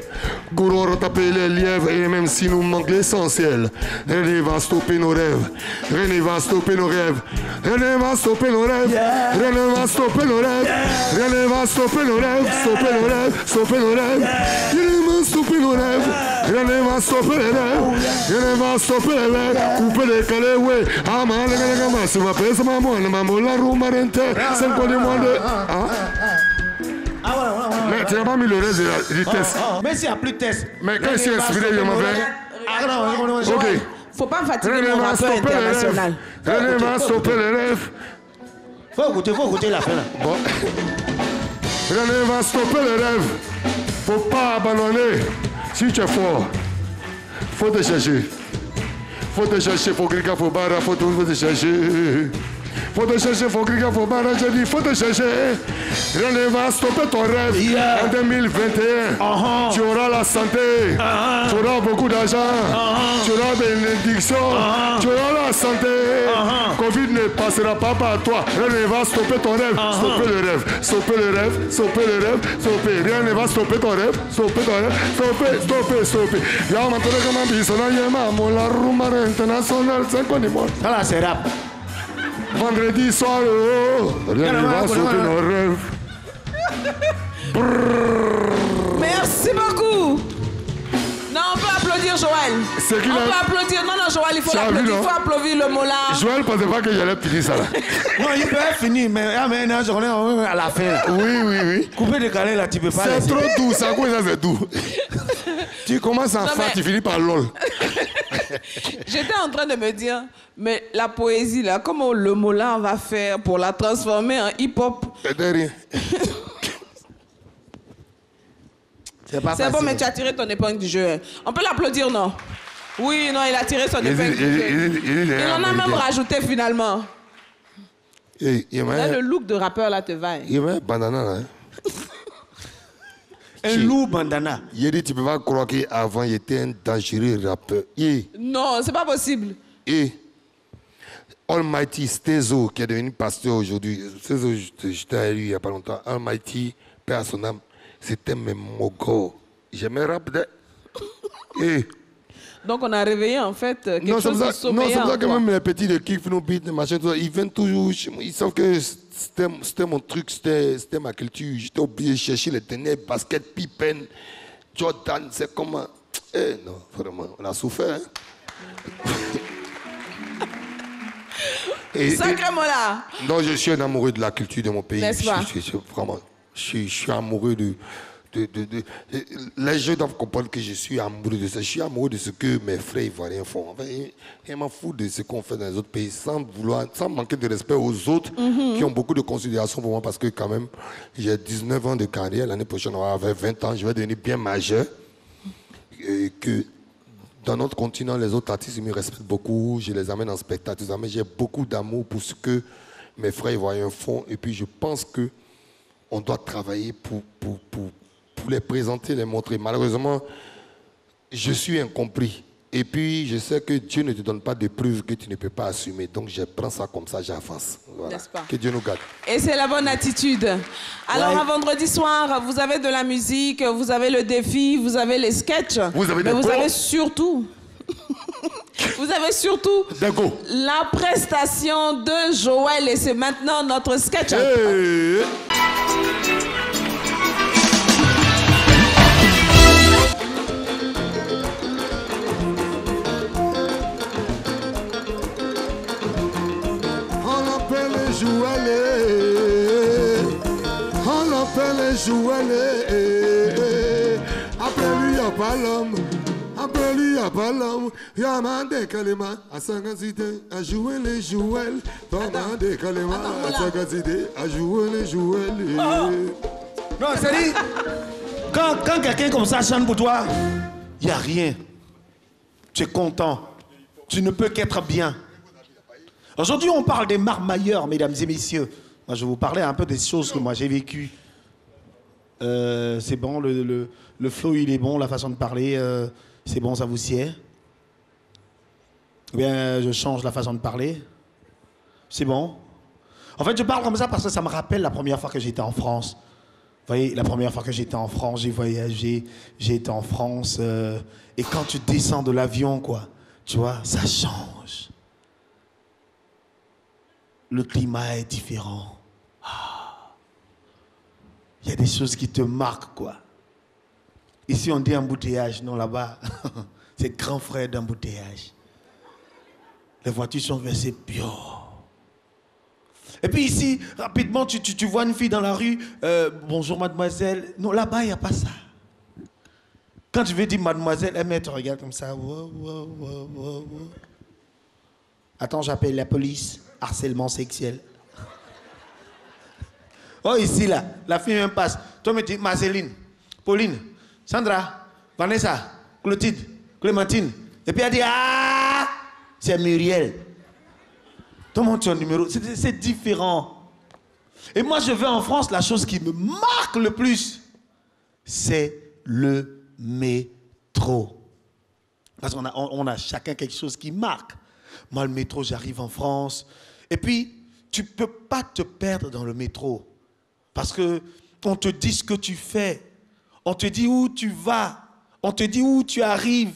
Courons rattraper les lièvres et même s'il nous manque l'essentiel, rien ne va stopper nos rêves. Rien ne va stopper nos rêves. Rien ne va stopper nos rêves. Rien ne va stopper nos rêves. Rien ne va stopper nos rêves. Stopper nos rêves. Stopper nos rêves. Rien ne va stopper nos rêves. Rien ne va stopper les rêves. Rien ne va stopper les rêves. Couper les calés, ouais. Ah, man, les gars, c'est ma pèse, ma moine, ma moine, la roue, marente. C'est quoi le monde? Mais tu n'as pas mis le reste du test. Mais s'il n'y a plus de test. Mais quand il s'est inspiré, il m'a fait. Ok. Faut pas fatiguer mon rappeur international. Rien ne va stopper les rêves. Faut écouter la fin là. Bon. Rien ne va stopper les rêves. Faut pas abandonner. Si tu es fort, faut te chercher. Faut te chercher, faut crier, faut barrer, faut te chercher. Faut te chercher, faut crier, faut barrer, j'ai dit, faut te chercher. Rien ne va stopper ton rêve. En 2021, tu auras la santé, tu auras beaucoup d'argent, tu auras bénédiction, tu auras la santé. Covid ne passera pas par toi. Rien ne va stopper ton rêve. Stopper le rêve, stopper le rêve, stopper le rêve, stopper. Rien ne va stopper ton rêve, stopper ton rêve, stopper. Y'a maintenant comme un bisson, y'a mon la roue internationale, c'est quoi les mots? Voilà, c'est rap. Vendredi soir, rien ne va stopper nos rêves. Merci beaucoup. Non, on peut applaudir Joël. C'est qui On là? peut applaudir. Non, Joël, il faut Tu as vu, l'applaudir. Il non? faut applaudir le mot là. Joël ne pensait pas que j'allais finir ça là. Non, il peut finir, mais une journée à la fin. Là. Oui. Couper le calé là, tu peux pas. C'est trop doux, ça, quoi, ça c'est doux. Tu commences en fa, tu finis par lol. J'étais en train de me dire, mais la poésie là, comment le mot là on va faire pour la transformer en hip-hop? C'est rien. C'est bon, mais tu as tiré ton épingle du jeu. On peut l'applaudir, non? Oui, non, il a tiré son épingle du jeu. Il en a même rajouté finalement. Là, le look de rappeur là te va. Il y avait un bandana là. Un loup bandana. Il dit, tu peux pas croire qu'avant, il était un dangereux rappeur. Non, c'est pas possible. Almighty Stezo, qui est devenu pasteur aujourd'hui. Stezo, j'étais à lui il n'y a pas longtemps. Almighty, paix à son âme, c'était mes mogos. J'aimais rap de... Donc on a réveillé en fait quelque chose de sommeillant. Non, c'est pour ça que même les petits de Kick, no beat, machin, tout ça, ils viennent toujours chez moi. Ils savent que c'était mon truc, c'était ma culture. J'étais obligé de chercher les derniers baskets, Pippen, Jordan, c'est comment... non, vraiment, on a souffert. Sacrément là. Non, je suis un amoureux de la culture de mon pays. N'est-ce pas? Je suis amoureux de... Les gens doivent comprendre que je suis amoureux de ça. Je suis amoureux de ce que mes frères ivoiriens font. Enfin, ils m'en foutent de ce qu'on fait dans les autres pays sans manquer de respect aux autres qui ont beaucoup de considération pour moi parce que quand même, j'ai 19 ans de carrière. L'année prochaine, on va avoir 20 ans. Je vais devenir bien majeur. Et que dans notre continent, les autres artistes ils me respectent beaucoup. Je les amène en spectacle. Mais j'ai beaucoup d'amour pour ce que mes frères ivoiriens font. Et puis, je pense que on doit travailler pour les présenter, les montrer. Malheureusement, je suis incompris. Et puis, je sais que Dieu ne te donne pas de preuves que tu ne peux pas assumer. Donc, je prends ça comme ça, j'avance. Voilà. N'est-ce pas? Que Dieu nous garde. Et c'est la bonne attitude. Alors, un vendredi soir, vous avez de la musique, vous avez le défi, vous avez les sketchs. Vous avez mais vous avez surtout... Vous avez surtout la prestation de Joël. Et c'est maintenant notre sketch. Hey. appelle Joël. Après lui, il n'y a pas l'homme. Après lui, il n'y a pas l'homme. Il y a un décalement à Sagazité, à jouer les Joël. Pendant décalement à Sagazité, à jouer les Joël. Non, c'est-à-dire, quand quelqu'un comme ça chante pour toi, il n'y a rien. Tu es content. Tu ne peux qu'être bien. Aujourd'hui, on parle des marmailleurs, mesdames et messieurs. Moi, je vais vous parler un peu des choses que moi j'ai vécues. C'est bon, le flow, il est bon, la façon de parler, c'est bon, ça vous sied. Ou bien, je change la façon de parler. C'est bon. En fait, je parle comme ça parce que ça me rappelle la première fois que j'étais en France. Vous voyez, la première fois que j'étais en France, j'ai voyagé, j'ai été en France. Et quand tu descends de l'avion, quoi, tu vois, ça change. Le climat est différent. Il y a des choses qui te marquent, quoi. Ici, on dit embouteillage. Non, là-bas, c'est grand frère d'embouteillage. Les voitures sont versées pure. Et puis ici, rapidement, tu vois une fille dans la rue. Bonjour, mademoiselle. Non, là-bas, il n'y a pas ça. Quand tu veux dire mademoiselle, elle te regarde comme ça. Wow, wow, wow, wow. Attends, j'appelle la police. Harcèlement sexuel. Oh, ici, là, la fille me passe. Toi, me dis Marceline, Pauline, Sandra, Vanessa, Clotilde, Clémentine. Et puis elle dit, ah, c'est Muriel. Toi, montre ton numéro. C'est différent. Et moi, je vais en France, la chose qui me marque le plus, c'est le métro. Parce qu'on a chacun quelque chose qui marque. Moi, le métro, j'arrive en France. Et puis, tu ne peux pas te perdre dans le métro. Parce qu'on te dit ce que tu fais. On te dit où tu vas. On te dit où tu arrives.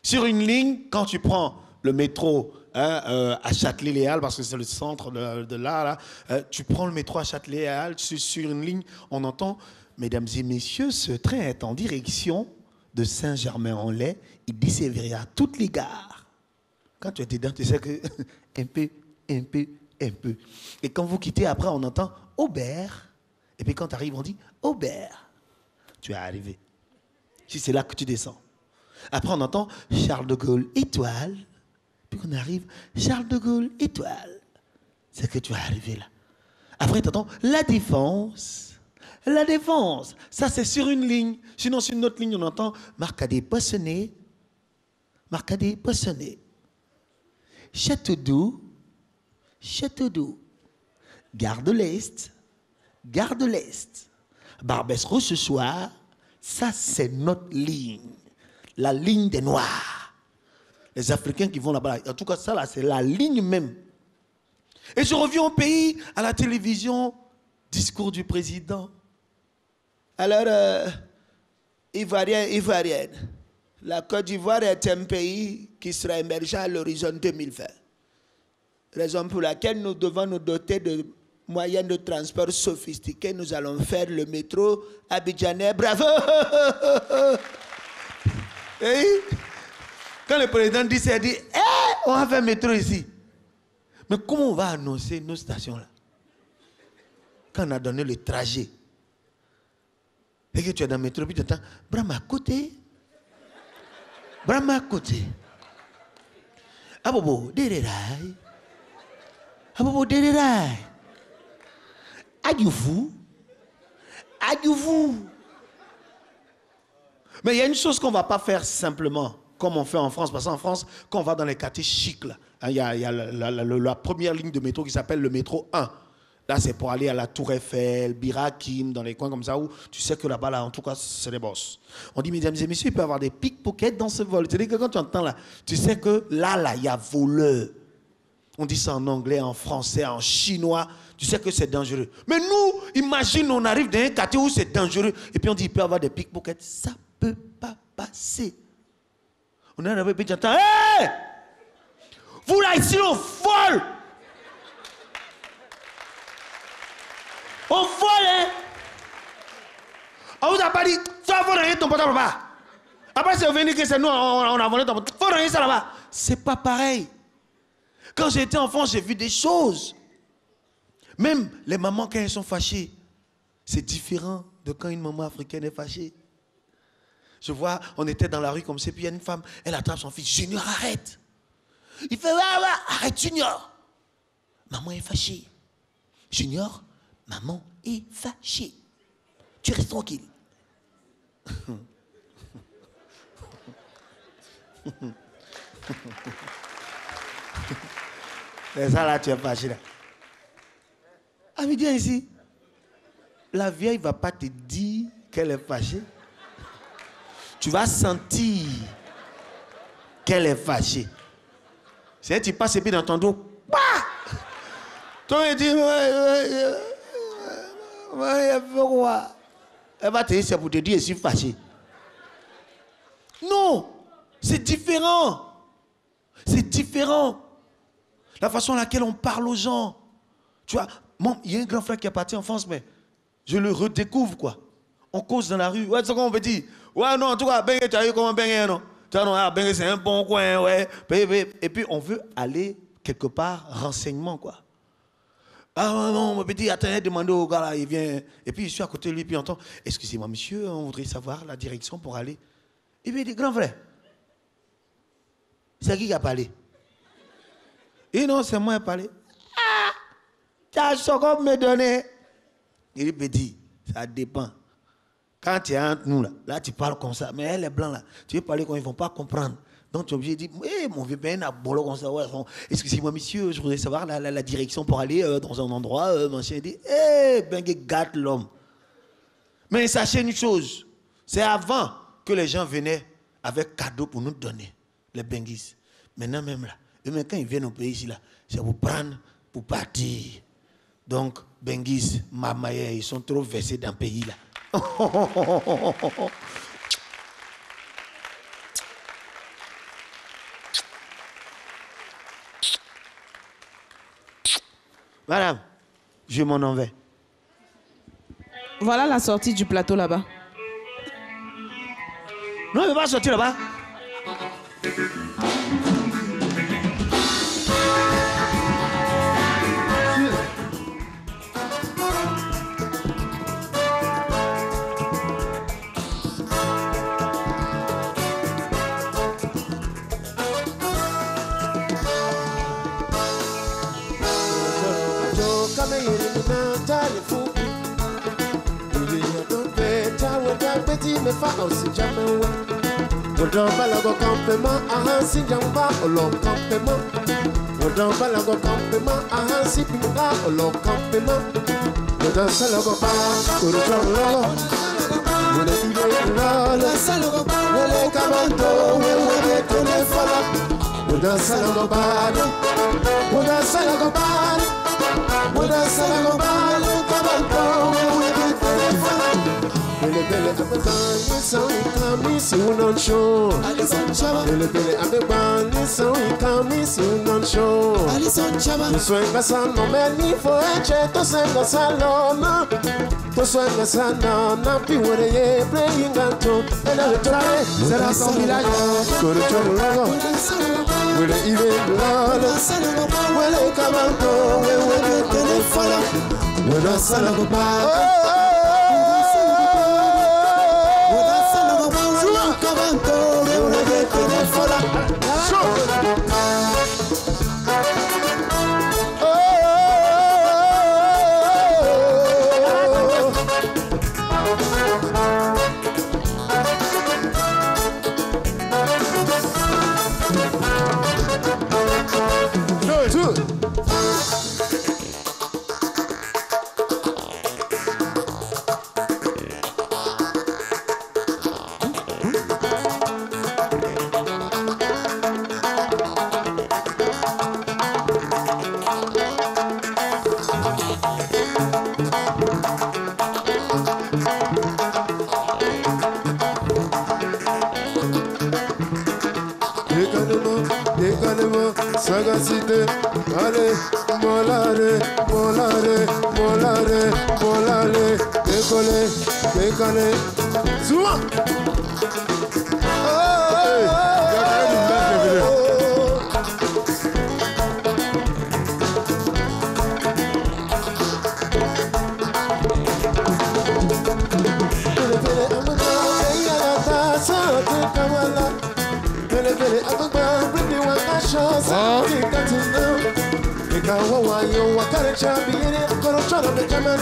Sur une ligne, quand tu prends le métro à Châtelet-Les Halles, parce que c'est le centre de là, tu prends le métro à Châtelet-Les Halles, sur une ligne, on entend, mesdames et messieurs, ce train est en direction de Saint-Germain-en-Laye. Il desservira toutes les gares. Quand tu es dedans, tu sais que un peu. Et quand vous quittez, après, on entend Aubert. Et puis quand tu arrives, on dit Aubert. Tu es arrivé. Si c'est là que tu descends. Après, on entend Charles de Gaulle, étoile. Puis quand on arrive, Charles de Gaulle, étoile. C'est que tu es arrivé là. Après, tu entends La Défense. La Défense. Ça, c'est sur une ligne. Sinon, sur une autre ligne, on entend Marcadet Poissonnet. Marcadet Poissonnet. Château-d'Eau. Château-d'Eau. Gare de l'Est. Gare de l'Est. Barbès-Rochechouart. Ça, c'est notre ligne. La ligne des Noirs. Les Africains qui vont là-bas. En tout cas, ça, là, c'est la ligne même. Et je reviens au pays, à la télévision, discours du président. Alors, Ivoirienne, la Côte d'Ivoire est un pays qui sera émergent à l'horizon 2020. Raison pour laquelle nous devons nous doter de moyens de transport sophistiqués. Nous allons faire le métro abidjanais. Bravo! Et quand le président dit ça, il dit on va faire un métro ici. Mais comment on va annoncer nos stations-là? Quand on a donné le trajet, et que tu es dans le métro, puis tu entends Brahma côté. Brahma côté. Abobo, déréraï. Abobo, déréraï. Adjouvou. Adjouvou. Mais il y a une chose qu'on ne va pas faire simplement, comme on fait en France. Parce qu'en France, quand on va dans les quartiers chics, il y a la première ligne de métro qui s'appelle le métro 1. Là, c'est pour aller à la Tour Eiffel, Birakim, dans les coins comme ça, où tu sais que là-bas, là, en tout cas, c'est des boss. On dit, mesdames et messieurs, il peut y avoir des pickpockets dans ce vol. C'est-à-dire que quand tu entends là, tu sais que là, il y a voleur. On dit ça en anglais, en français, en chinois. Tu sais que c'est dangereux. Mais nous, imagine, on arrive dans un quartier où c'est dangereux. Et puis on dit, il peut y avoir des pickpockets. Ça ne peut pas passer. On est arrivé et puis tu entends, hé! Vous là, ici, on vole! On vole, hein? On vous a pas dit, ça va ranger ton portable là-bas. Après, c'est venu que c'est nous, on a volé ton portable. Faut ranger ça là-bas. C'est pas pareil. Quand j'étais enfant, j'ai vu des choses. Même les mamans, quand elles sont fâchées, C'est différent de quand une maman africaine est fâchée. Je vois, on était dans la rue comme ça, puis il y a une femme, elle attrape son fils. Junior, arrête. Il fait, ouais, arrête, Junior. Maman est fâchée. Junior, maman est fâchée. Tu restes tranquille. C'est ça là, tu es fâché là. Ah, mais viens ici. La vieille ne va pas te dire qu'elle est fâchée. Tu vas sentir qu'elle est fâchée. C'est tu passes et puis dans ton dos, bah! Toi, tu dis, elle va te dire, c'est pour te dire, je suis fâché. Non, c'est différent. C'est différent. La façon à laquelle on parle aux gens. Tu vois, il y a un grand frère qui est parti en France, mais je le redécouvre, quoi. On cause dans la rue. Ouais, c'est comme on peut dire. Ouais, non, en tout cas, Bengue, tu as eu comment Bengue, non? Tu vois, non, Bengue, c'est un bon coin, ouais. Et puis, on veut aller quelque part, renseignement, quoi. Ah non, mon petit, attendez, demandez au gars là, il vient. Et puis, je suis à côté de lui, puis on entend, excusez-moi, monsieur, on voudrait savoir la direction pour aller. Et puis, il dit, grand frère, c'est qui a parlé? Et non, c'est moi qui ai parlé. Ah, tu as ce qu'on me donné. Il dit, petit, ça dépend. Quand tu es entre nous, là, tu parles comme ça. Mais elle est blanche, là. Tu veux parler quand ils ne vont pas comprendre. Donc, tu es obligé de dire, hey, mon vieux ben, a bolo comme ça. Ouais, excusez-moi, monsieur, je voudrais savoir la direction pour aller dans un endroit. Mon chien dit, hé, ben, gâte l'homme. Mais sachez une chose, c'est avant que les gens venaient avec cadeaux pour nous donner, les benguis. Maintenant, même là, même quand ils viennent au pays ici, là, c'est pour prendre, pour partir. Donc, benguis, mamaye, ils sont trop versés dans le pays, là. Madame, je m'en en vais. Voilà la sortie du plateau là-bas. Non, il va pas sortir là-bas. Me fa aussi jamais Wodan balago campement ahansi jamba olo campement Wodan balago campement ahansi pinga olo campement Wodan salago ba kurutolo Wole ibe lolo salago ba wole kabanto wole tole fala Wodan salago ba Wodan salago ba Wodan salago ba kabanto wole tole fala Bele bele abegani são ikami si unon show. Bele bele abegani são ikami si unon show. Tu suenga sano meni foeche to senga salona. To suenga sanana piwore ye playing ganto. Ela vetorare será son village. Koro choro logo. Wele ibe lolo. Wele kabanto wele telefona. Wele salago ba. Sagacité, allez, molare, molare, molare, molare, décoller, décoller, souvent. chance, you got to know. Because what you want to champion, gonna try to make a man.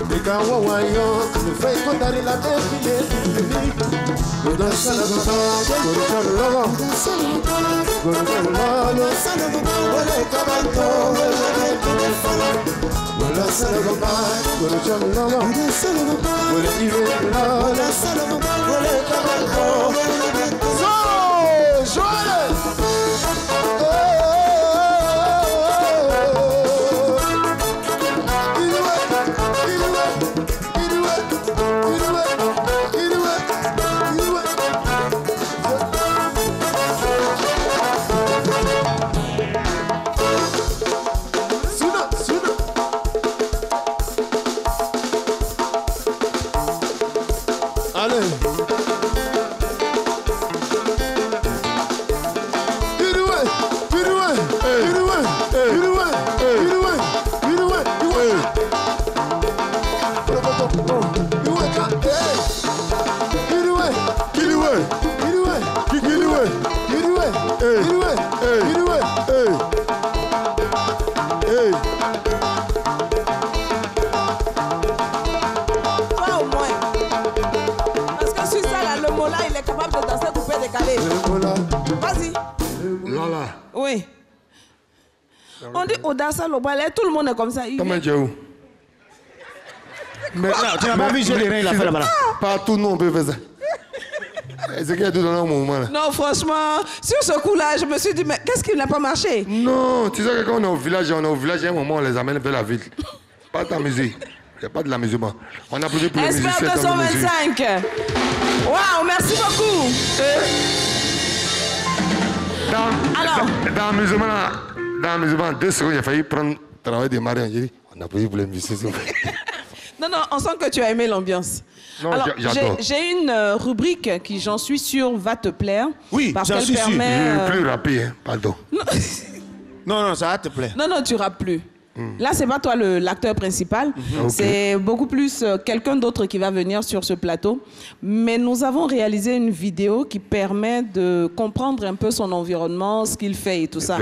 Because what you the face put that in la défilé. With the son of a dog, go to the love. Go to the love, son of a dog, when they come and go, when they come and follow. Well, the son of a man, go to the love. When they even love, the son of a man, when they come and go. So, joyeux! Oui. On dit Odassa Lobale, tout le monde est comme ça. Comment tu es où? Mais tu n'as pas vu Gélérin, il a fait là-bas. Partout, nous, on peut faire ça. C'est qu'il y a tout dans un moment là. Non, franchement, sur ce coup-là, je me suis dit, mais qu'est-ce qui n'a pas marché? Non, tu sais que quand on est au village, à un moment, on les amène vers la ville. Pas t'amuser. Il n'y a pas de l'amusement. On a posé pour les musiciens. Expert 225. Waouh, merci beaucoup. Dans l'amusement, 2 secondes, il a failli prendre travail des mariés. J'ai dit, on a posé pour les musiciens. Non, on sent que tu as aimé l'ambiance. Non, alors, j'adore. j'ai une rubrique qui, j'en suis sûre, va te plaire. Oui, parce j'en qu'elle suis sûr. permet. Je ne veux plus rapper, hein. Pardon. Non, ça va te plaire. Non, tu rappes plus. Là, c'est pas toi l'acteur principal. Okay. C'est beaucoup plus quelqu'un d'autre qui va venir sur ce plateau. Mais nous avons réalisé une vidéo qui permet de comprendre un peu son environnement, ce qu'il fait et tout ça.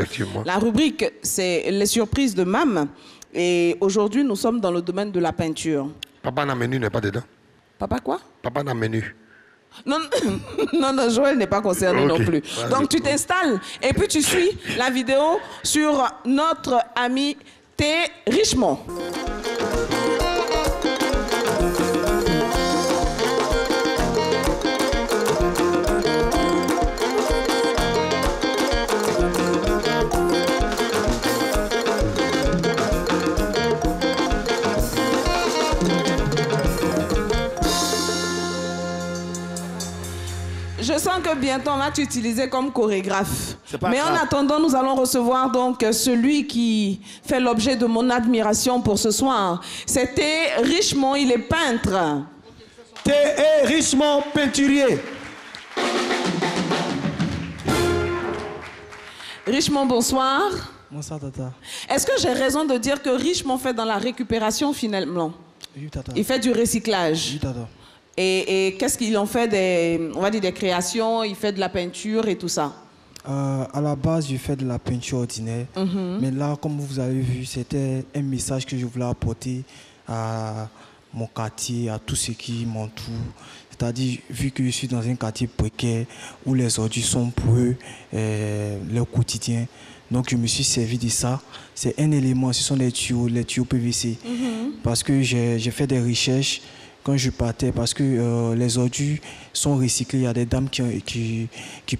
La rubrique, c'est les surprises de Mam. Et aujourd'hui, nous sommes dans le domaine de la peinture. Papa n'a menu n'est pas dedans. Papa quoi? Papa n'a menu. Non, Joël n'est pas concerné non plus. Donc tu t'installes et puis tu suis la vidéo sur notre ami T. Richemont. Je sens que bientôt on va t'utiliser comme chorégraphe. Mais en attendant, nous allons recevoir donc celui qui fait l'objet de mon admiration pour ce soir. C'était Richemont, il est peintre. T.E. Richemont, peinturier. Richemont, bonsoir. Bonsoir, Tata. Est-ce que j'ai raison de dire que Richemont fait dans la récupération finalement? Oui, Tata. Il fait du recyclage. Oui, Tata. Et qu'est-ce qu'il en fait on va dire des créations, il fait de la peinture et tout ça? À la base, je fais de la peinture ordinaire. Mais là, comme vous avez vu, c'était un message que je voulais apporter à mon quartier, à tous ceux qui m'entourent. C'est-à-dire, vu que je suis dans un quartier précaire où les ordures sont pour eux leur quotidien. Donc, je me suis servi de ça. C'est un élément, ce sont les tuyaux PVC. Parce que j'ai fait des recherches quand je partais, parce que les ordures sont recyclées. Il y a des dames qui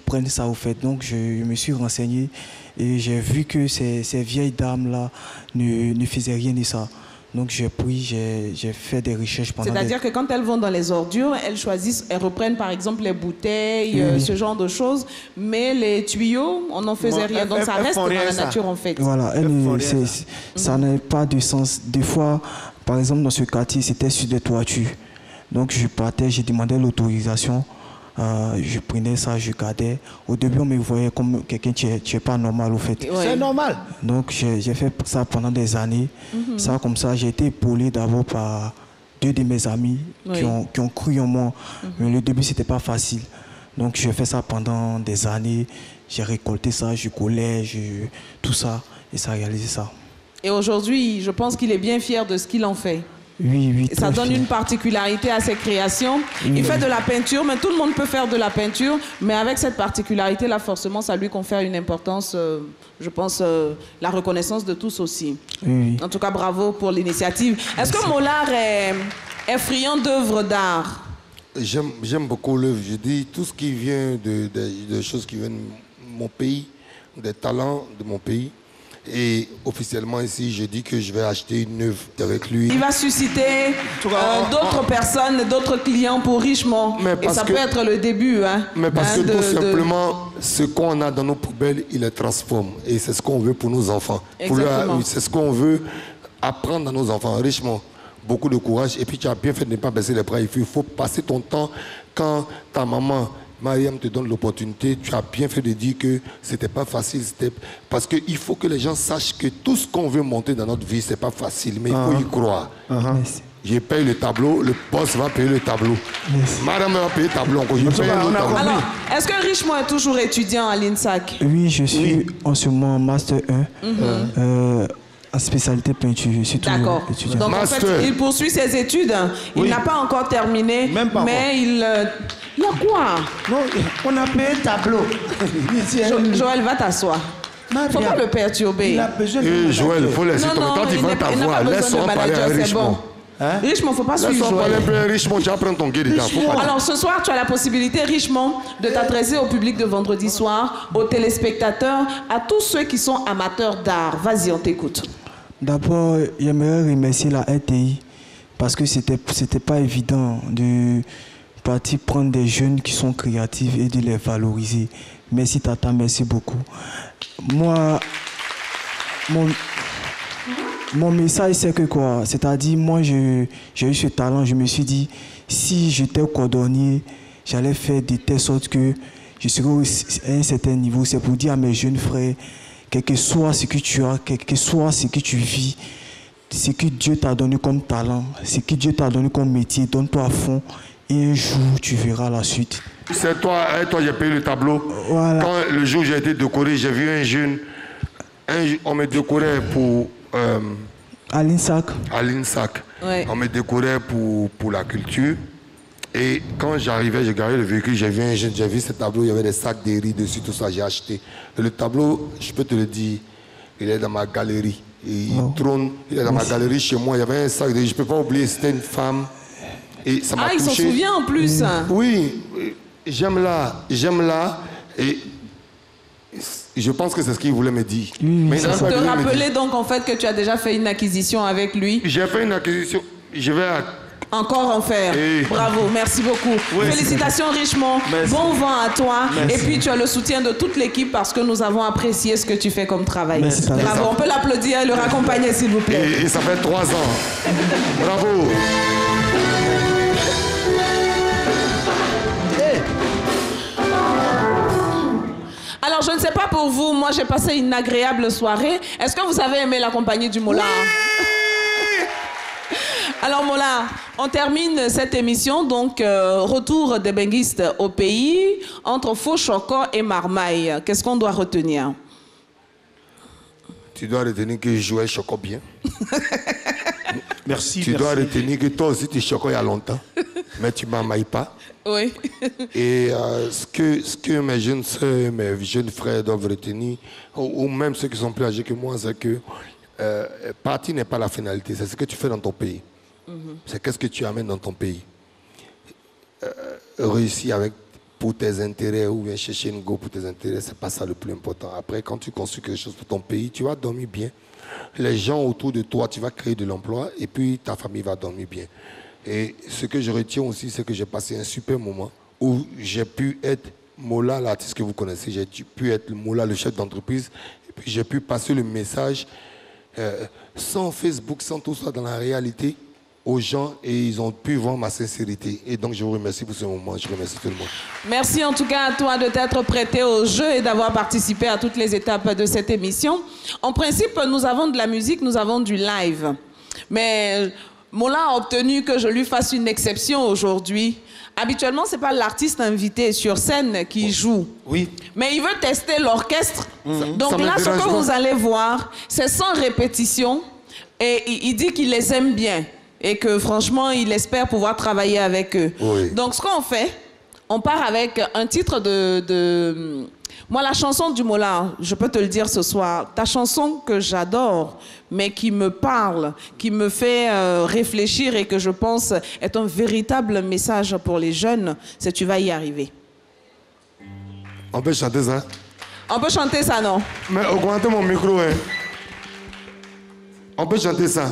prennent ça au fait. Donc, je me suis renseigné et j'ai vu que ces vieilles dames-là ne faisaient rien de ça. Donc, j'ai fait des recherches pendant C'est-à-dire que quand elles vont dans les ordures, elles reprennent par exemple les bouteilles, ce genre de choses, mais les tuyaux, on n'en faisait rien. Donc, ça reste dans la nature en fait. Voilà, ça n'a pas de sens. Des fois, par exemple, dans ce quartier, c'était sur des toitures. Donc, je partais, j'ai demandé l'autorisation. Je prenais ça, je gardais. Au début, on me voyait comme quelqu'un qui n'est pas normal, au fait. Ouais. C'est normal. Donc, j'ai fait ça pendant des années. Ça, comme ça, j'ai été épaulé d'abord par 2 de mes amis qui ont cru en moi. Mais le début, ce n'était pas facile. Donc, j'ai fait ça pendant des années. j'ai récolté ça, je collais, tout ça, et ça a réalisé ça. Et aujourd'hui, je pense qu'il est bien fier de ce qu'il en fait. Oui. Et ça donne une particularité à ses créations. Il fait de la peinture, mais tout le monde peut faire de la peinture. Mais avec cette particularité-là, forcément, ça lui confère une importance, je pense, la reconnaissance de tous aussi. Oui. En tout cas, bravo pour l'initiative. Est-ce que Mollard est friand d'œuvres d'art? J'aime beaucoup l'œuvre. Je dis tout ce qui vient de choses qui viennent de mon pays, des talents de mon pays. Et officiellement ici, je dis que je vais acheter une œuvre avec lui. Il va susciter d'autres personnes, d'autres clients pour Richemont. Et ça peut être le début. Hein, mais parce que tout simplement, ce qu'on a dans nos poubelles, il les transforme. Et c'est ce qu'on veut pour nos enfants. C'est ce qu'on veut apprendre à nos enfants. Richemont, beaucoup de courage. Et puis tu as bien fait de ne pas baisser les bras. Il faut passer ton temps quand ta maman... Mariam te donne l'opportunité, tu as bien fait de dire que c'était pas facile, parce qu'il faut que les gens sachent que tout ce qu'on veut monter dans notre vie, c'est pas facile, mais il faut y croire. Je paye le tableau, le boss va payer le tableau. Madame va payer le tableau encore. Alors, est-ce que Richemont est toujours étudiant à l'INSAC? Oui, je suis en ce moment Master 1. En spécialité peinture, je suis toujours étudiant. Donc en fait, il poursuit ses études. Il n'a pas encore terminé, mais il y a quoi? Non, on a payé un tableau. Joël, va t'asseoir. Faut pas le perturber. Joël, faut laisser tomber. Quand il va t'avoir, laisse-moi parler à Richemont. Richemont, faut pas suivre Joël. Richemont, tu vas prendre ton guide. Alors ce soir, tu as la possibilité, Richemont, de t'adresser au public de vendredi soir, aux téléspectateurs, à tous ceux qui sont amateurs d'art. Vas-y, on t'écoute. D'abord, j'aimerais remercier la RTI parce que c'était pas évident de partir prendre des jeunes qui sont créatifs et de les valoriser. Merci Tata, merci beaucoup. Moi, mon message c'est que quoi? C'est-à-dire, moi j'ai eu ce talent, je me suis dit, si j'étais cordonnier, j'allais faire de telle sorte que je serais à un certain niveau. C'est pour dire à mes jeunes frères, quel que soit ce que tu as, quel que soit ce que tu vis, ce que Dieu t'a donné comme talent, ce que Dieu t'a donné comme métier, donne-toi à fond et un jour tu verras la suite. C'est toi, j'ai payé le tableau. Voilà. Quand le jour où j'ai été décoré, j'ai vu un jeune, on me décorait pour... à l'INSAC. À l'INSAC. Ouais. On me décorait pour la culture. Et quand j'arrivais, j'ai garé le véhicule, j'ai vu un jeune, j'ai vu ce tableau, il y avait des sacs de riz dessus, tout ça, j'ai acheté. Et le tableau, je peux te le dire, il est dans ma galerie. Et il trône, il est dans ma galerie chez moi. Il y avait un sac de riz, je ne peux pas oublier, c'était une femme. Et ça m'a touché. Il s'en souvient en plus. Oui, j'aime là. Et je pense que c'est ce qu'il voulait me dire. Mais je te rappeler donc en fait que tu as déjà fait une acquisition avec lui. J'ai fait une acquisition, je vais... Encore en faire. Bravo, merci beaucoup. Félicitations Richemont. Bon vent à toi. Merci. Et puis tu as le soutien de toute l'équipe parce que nous avons apprécié ce que tu fais comme travail. Merci. Bravo, on peut l'applaudir et le raccompagner s'il vous plaît. Et ça fait 3 ans. Bravo. Alors je ne sais pas pour vous, moi j'ai passé une agréable soirée. Est-ce que vous avez aimé la compagnie du Mollard? Alors Mollard, on termine cette émission, donc retour des benguistes au pays, entre Faux-Chocor et Marmaille. Qu'est-ce qu'on doit retenir? Tu dois retenir que je jouais Chocor bien. Merci. Tu dois retenir que toi aussi tu Chocor il y a longtemps, mais tu ne m'amailles pas. Oui. Et ce que mes jeunes soeurs, mes jeunes frères doivent retenir, ou même ceux qui sont plus âgés que moi, c'est que partir n'est pas la finalité, c'est ce que tu fais dans ton pays. C'est qu'est-ce que tu amènes dans ton pays. Réussir pour tes intérêts ou bien chercher une go pour tes intérêts, c'est pas ça le plus important. Après, quand tu construis quelque chose pour ton pays, tu vas dormir bien. Les gens autour de toi, tu vas créer de l'emploi et puis ta famille va dormir bien. Et ce que je retiens aussi, c'est que j'ai passé un super moment où j'ai pu être Mollard, l'artiste que vous connaissez, j'ai pu être Mollard, le chef d'entreprise, et puis j'ai pu passer le message sans Facebook, sans tout ça, dans la réalité, aux gens, et ils ont pu voir ma sincérité. Et donc je vous remercie pour ce moment, je remercie tout le monde. Merci en tout cas à toi de t'être prêté au jeu et d'avoir participé à toutes les étapes de cette émission. En principe, nous avons de la musique, nous avons du live. Mais Mola a obtenu que je lui fasse une exception aujourd'hui. Habituellement, ce n'est pas l'artiste invité sur scène qui joue. Oui. Mais il veut tester l'orchestre. Donc Ça là, me ce que dérange pas. vous allez voir, c'est sans répétition. Et il dit qu'il les aime bien. Et que franchement, il espère pouvoir travailler avec eux. Oui. Donc ce qu'on fait, on part avec un titre de... Moi, la chanson du Mola, je peux te le dire ce soir, ta chanson que j'adore, mais qui me parle, qui me fait réfléchir et que je pense est un véritable message pour les jeunes, c'est Tu vas y arriver. On peut chanter ça? On peut chanter ça, non? Mais augmentez mon micro, hein. On peut chanter ça.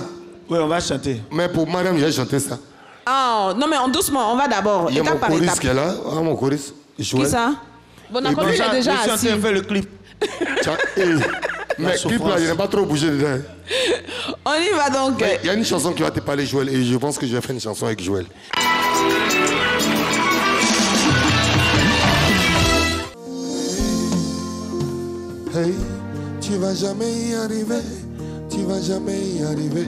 Oui, on va chanter. Mais pour Mariam, j'ai chanté ça. Ah, non, mais doucement, on va d'abord, Il y a mon étape par choriste étape. qui est là. Ah, mon choriste. Qui ça? Bonacoli, il est déjà assis. On fait le clip. Mais clip là, il n'est pas trop bougé dedans. On y va donc. Il y a une chanson qui va te parler, Joël, et je pense que je vais faire une chanson avec Joël. Hey, tu vas jamais y arriver, tu vas jamais y arriver,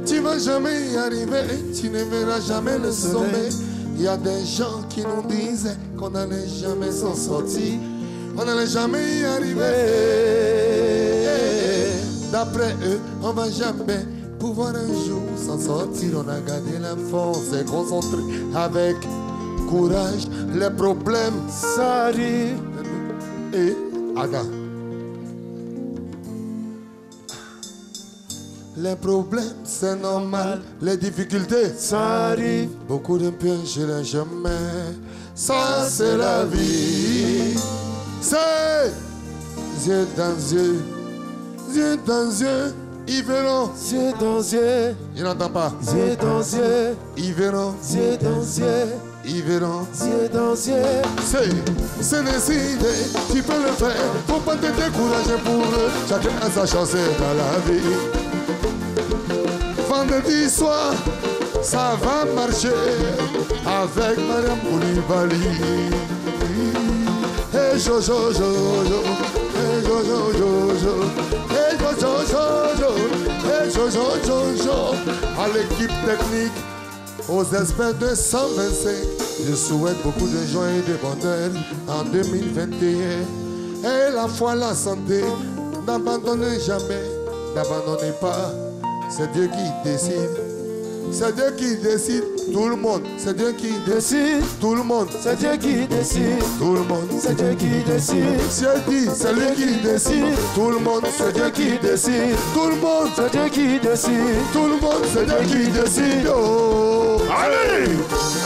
tu vas jamais y arriver, tu ne verras jamais le sommet. Il y a des gens qui nous disaient qu'on n'allait jamais s'en sortir, on n'allait jamais y arriver. D'après eux, on va jamais pouvoir un jour s'en sortir. On a gardé la force et concentré avec courage. Les problèmes, ça arrive. Et Ada. Les problèmes, c'est normal. Les difficultés, ça arrive. Beaucoup de pièges, je l'ai jamais. Ça, c'est la vie. C'est yeux dans yeux, yeux dans yeux. Ils verront, yeux dans yeux. Il n'entend pas. Yeux dans yeux. Ils verront, yeux dans yeux. Ils verront, yeux dans yeux. C'est décidé, tu peux le faire. Faut pas te décourager pour eux. Chacun a sa chance dans la vie. Vendredi soir, ça va marcher avec Mariam Koulibaly. Hey Jojo, Jojo, hey Jojo, Jojo, hey Jojo, Jojo, hey Jojo, Jojo. À l'équipe technique, aux experts de 125, je souhaite beaucoup de joie et de bonheur en 2021. Et la foi, la santé, n'abandonnez jamais, n'abandonnez pas. C'est Dieu qui décide. C'est Dieu qui décide. Tout le monde. C'est Dieu qui décide. Tout le monde. C'est Dieu qui décide. Tout le monde. C'est Dieu qui décide. Dieu dit, c'est lui qui décide. Tout le monde. C'est Dieu qui décide. Tout le monde. C'est Dieu qui décide. Tout le monde. C'est Dieu qui décide. Oh. Allez.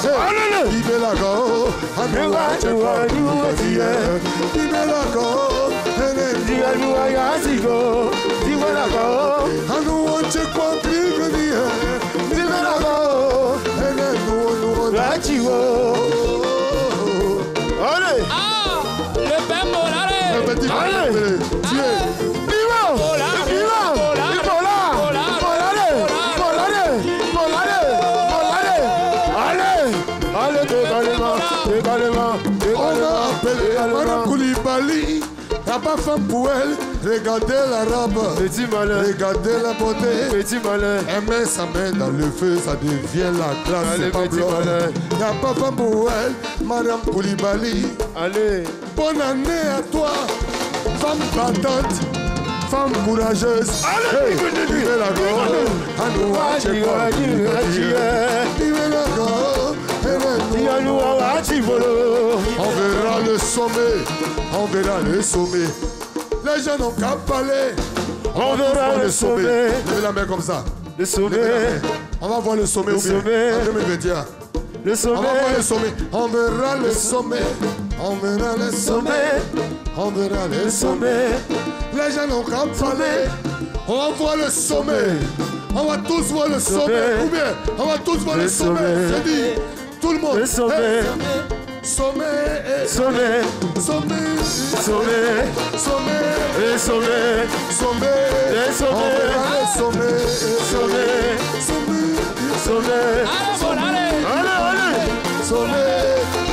Allez. Vive la go. Vive la go. Le père Molare. On a appelé Mariam Koulibaly. Y'a pas femme pour elle, regardez la robe, petit malin, regardez la beauté, petit malin. Elle met sa main dans le feu, ça devient la glace, c'est pas blanc. Y'a pas femme pour elle, Mariam Koulibaly. Allez, bonne année à toi, femme battante, femme courageuse. Allez, vive la go, vive la go. On verra le sommet, on verra le sommet. Les gens n'ont qu'à parler. On verra le sommet. Levez la main comme ça. Le sommet. On va voir le sommet au bien. En 2021. Le sommet. On va voir le sommet. On verra le sommet. On verra le sommet. On verra le sommet. Les gens n'ont qu'à parler. On va voir le sommet. On va tous voir le sommet. Ou bien, on va tous voir le sommet. Je dis. Tout le monde. Le sommet. Sommet. Sommet. Sommet. Sommet. Sommet. Sommet. Sommet. Sommet. Sommet. Sommet. Allez. Sommet.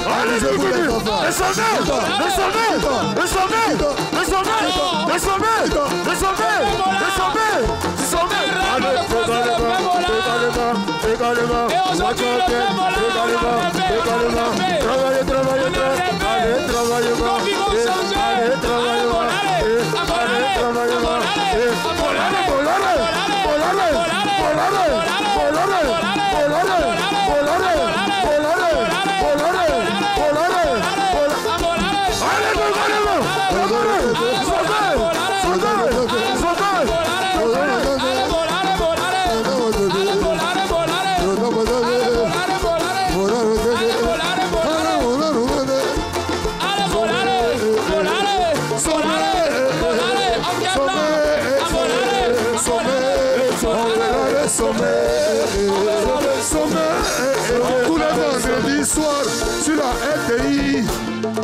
Allez, je vous laisse enfants. Le sommet. Le sommet. Le sommet. Le sommet. Le sommet. Le sommet. Le sommet. Le sommet. Allez, également. Et aujourd'hui, le père Mola, Travaillez, travaillez, allez, travaillez, tous les vendredis soirs sur la RTI,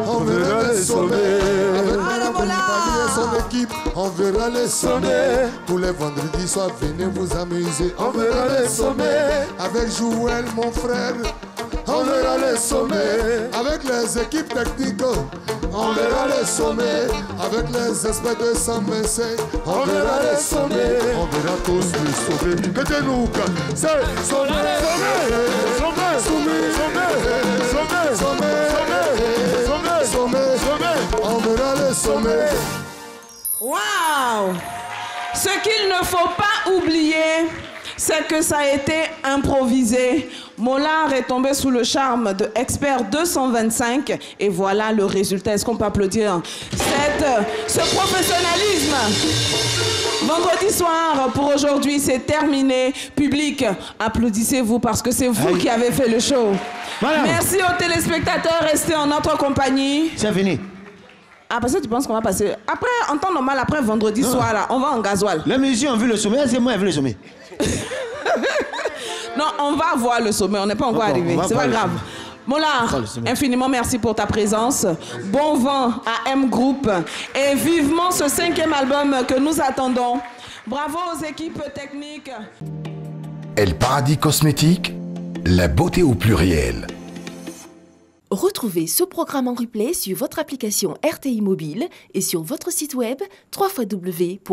on verra les sommets. Avec son équipe, on verra les sommets. Tous les vendredis soirs, venez vous amuser, on verra les sommets. Avec Joël, mon frère, on verra les sommets. Avec les équipes techniques, on verra les sommets. Avec les experts de 125, on verra les sommets. On verra tous les sommets. Que de nous, c'est sommet, sommet, sommet, sommet, sommet, sommet, sommet, sommet. On verra les sommets. Waouh! Ce qu'il ne faut pas oublier, c'est que ça a été improvisé. Mollard est tombé sous le charme de Expert 225 et voilà le résultat. Est-ce qu'on peut applaudir ce professionnalisme? Vendredi soir, pour aujourd'hui, c'est terminé. Public, applaudissez-vous parce que c'est vous qui avez fait le show. Voilà. Merci aux téléspectateurs, restez en notre compagnie. C'est fini. Ah, parce que tu penses qu'on va passer... Après, en temps normal, après vendredi soir, là, on va en gasoil. Les musiciens ont vu le sommet, c'est moi qui ai vu le sommet. Non, on va voir le sommet, on n'est pas encore arrivé. C'est pas grave. Mollard, infiniment merci pour ta présence. Bon vent à M Group. Et vivement ce 5e album que nous attendons. Bravo aux équipes techniques. El Paradis Cosmétique, la beauté au pluriel. Retrouvez ce programme en replay sur votre application RTI Mobile et sur votre site web www.rti.ci.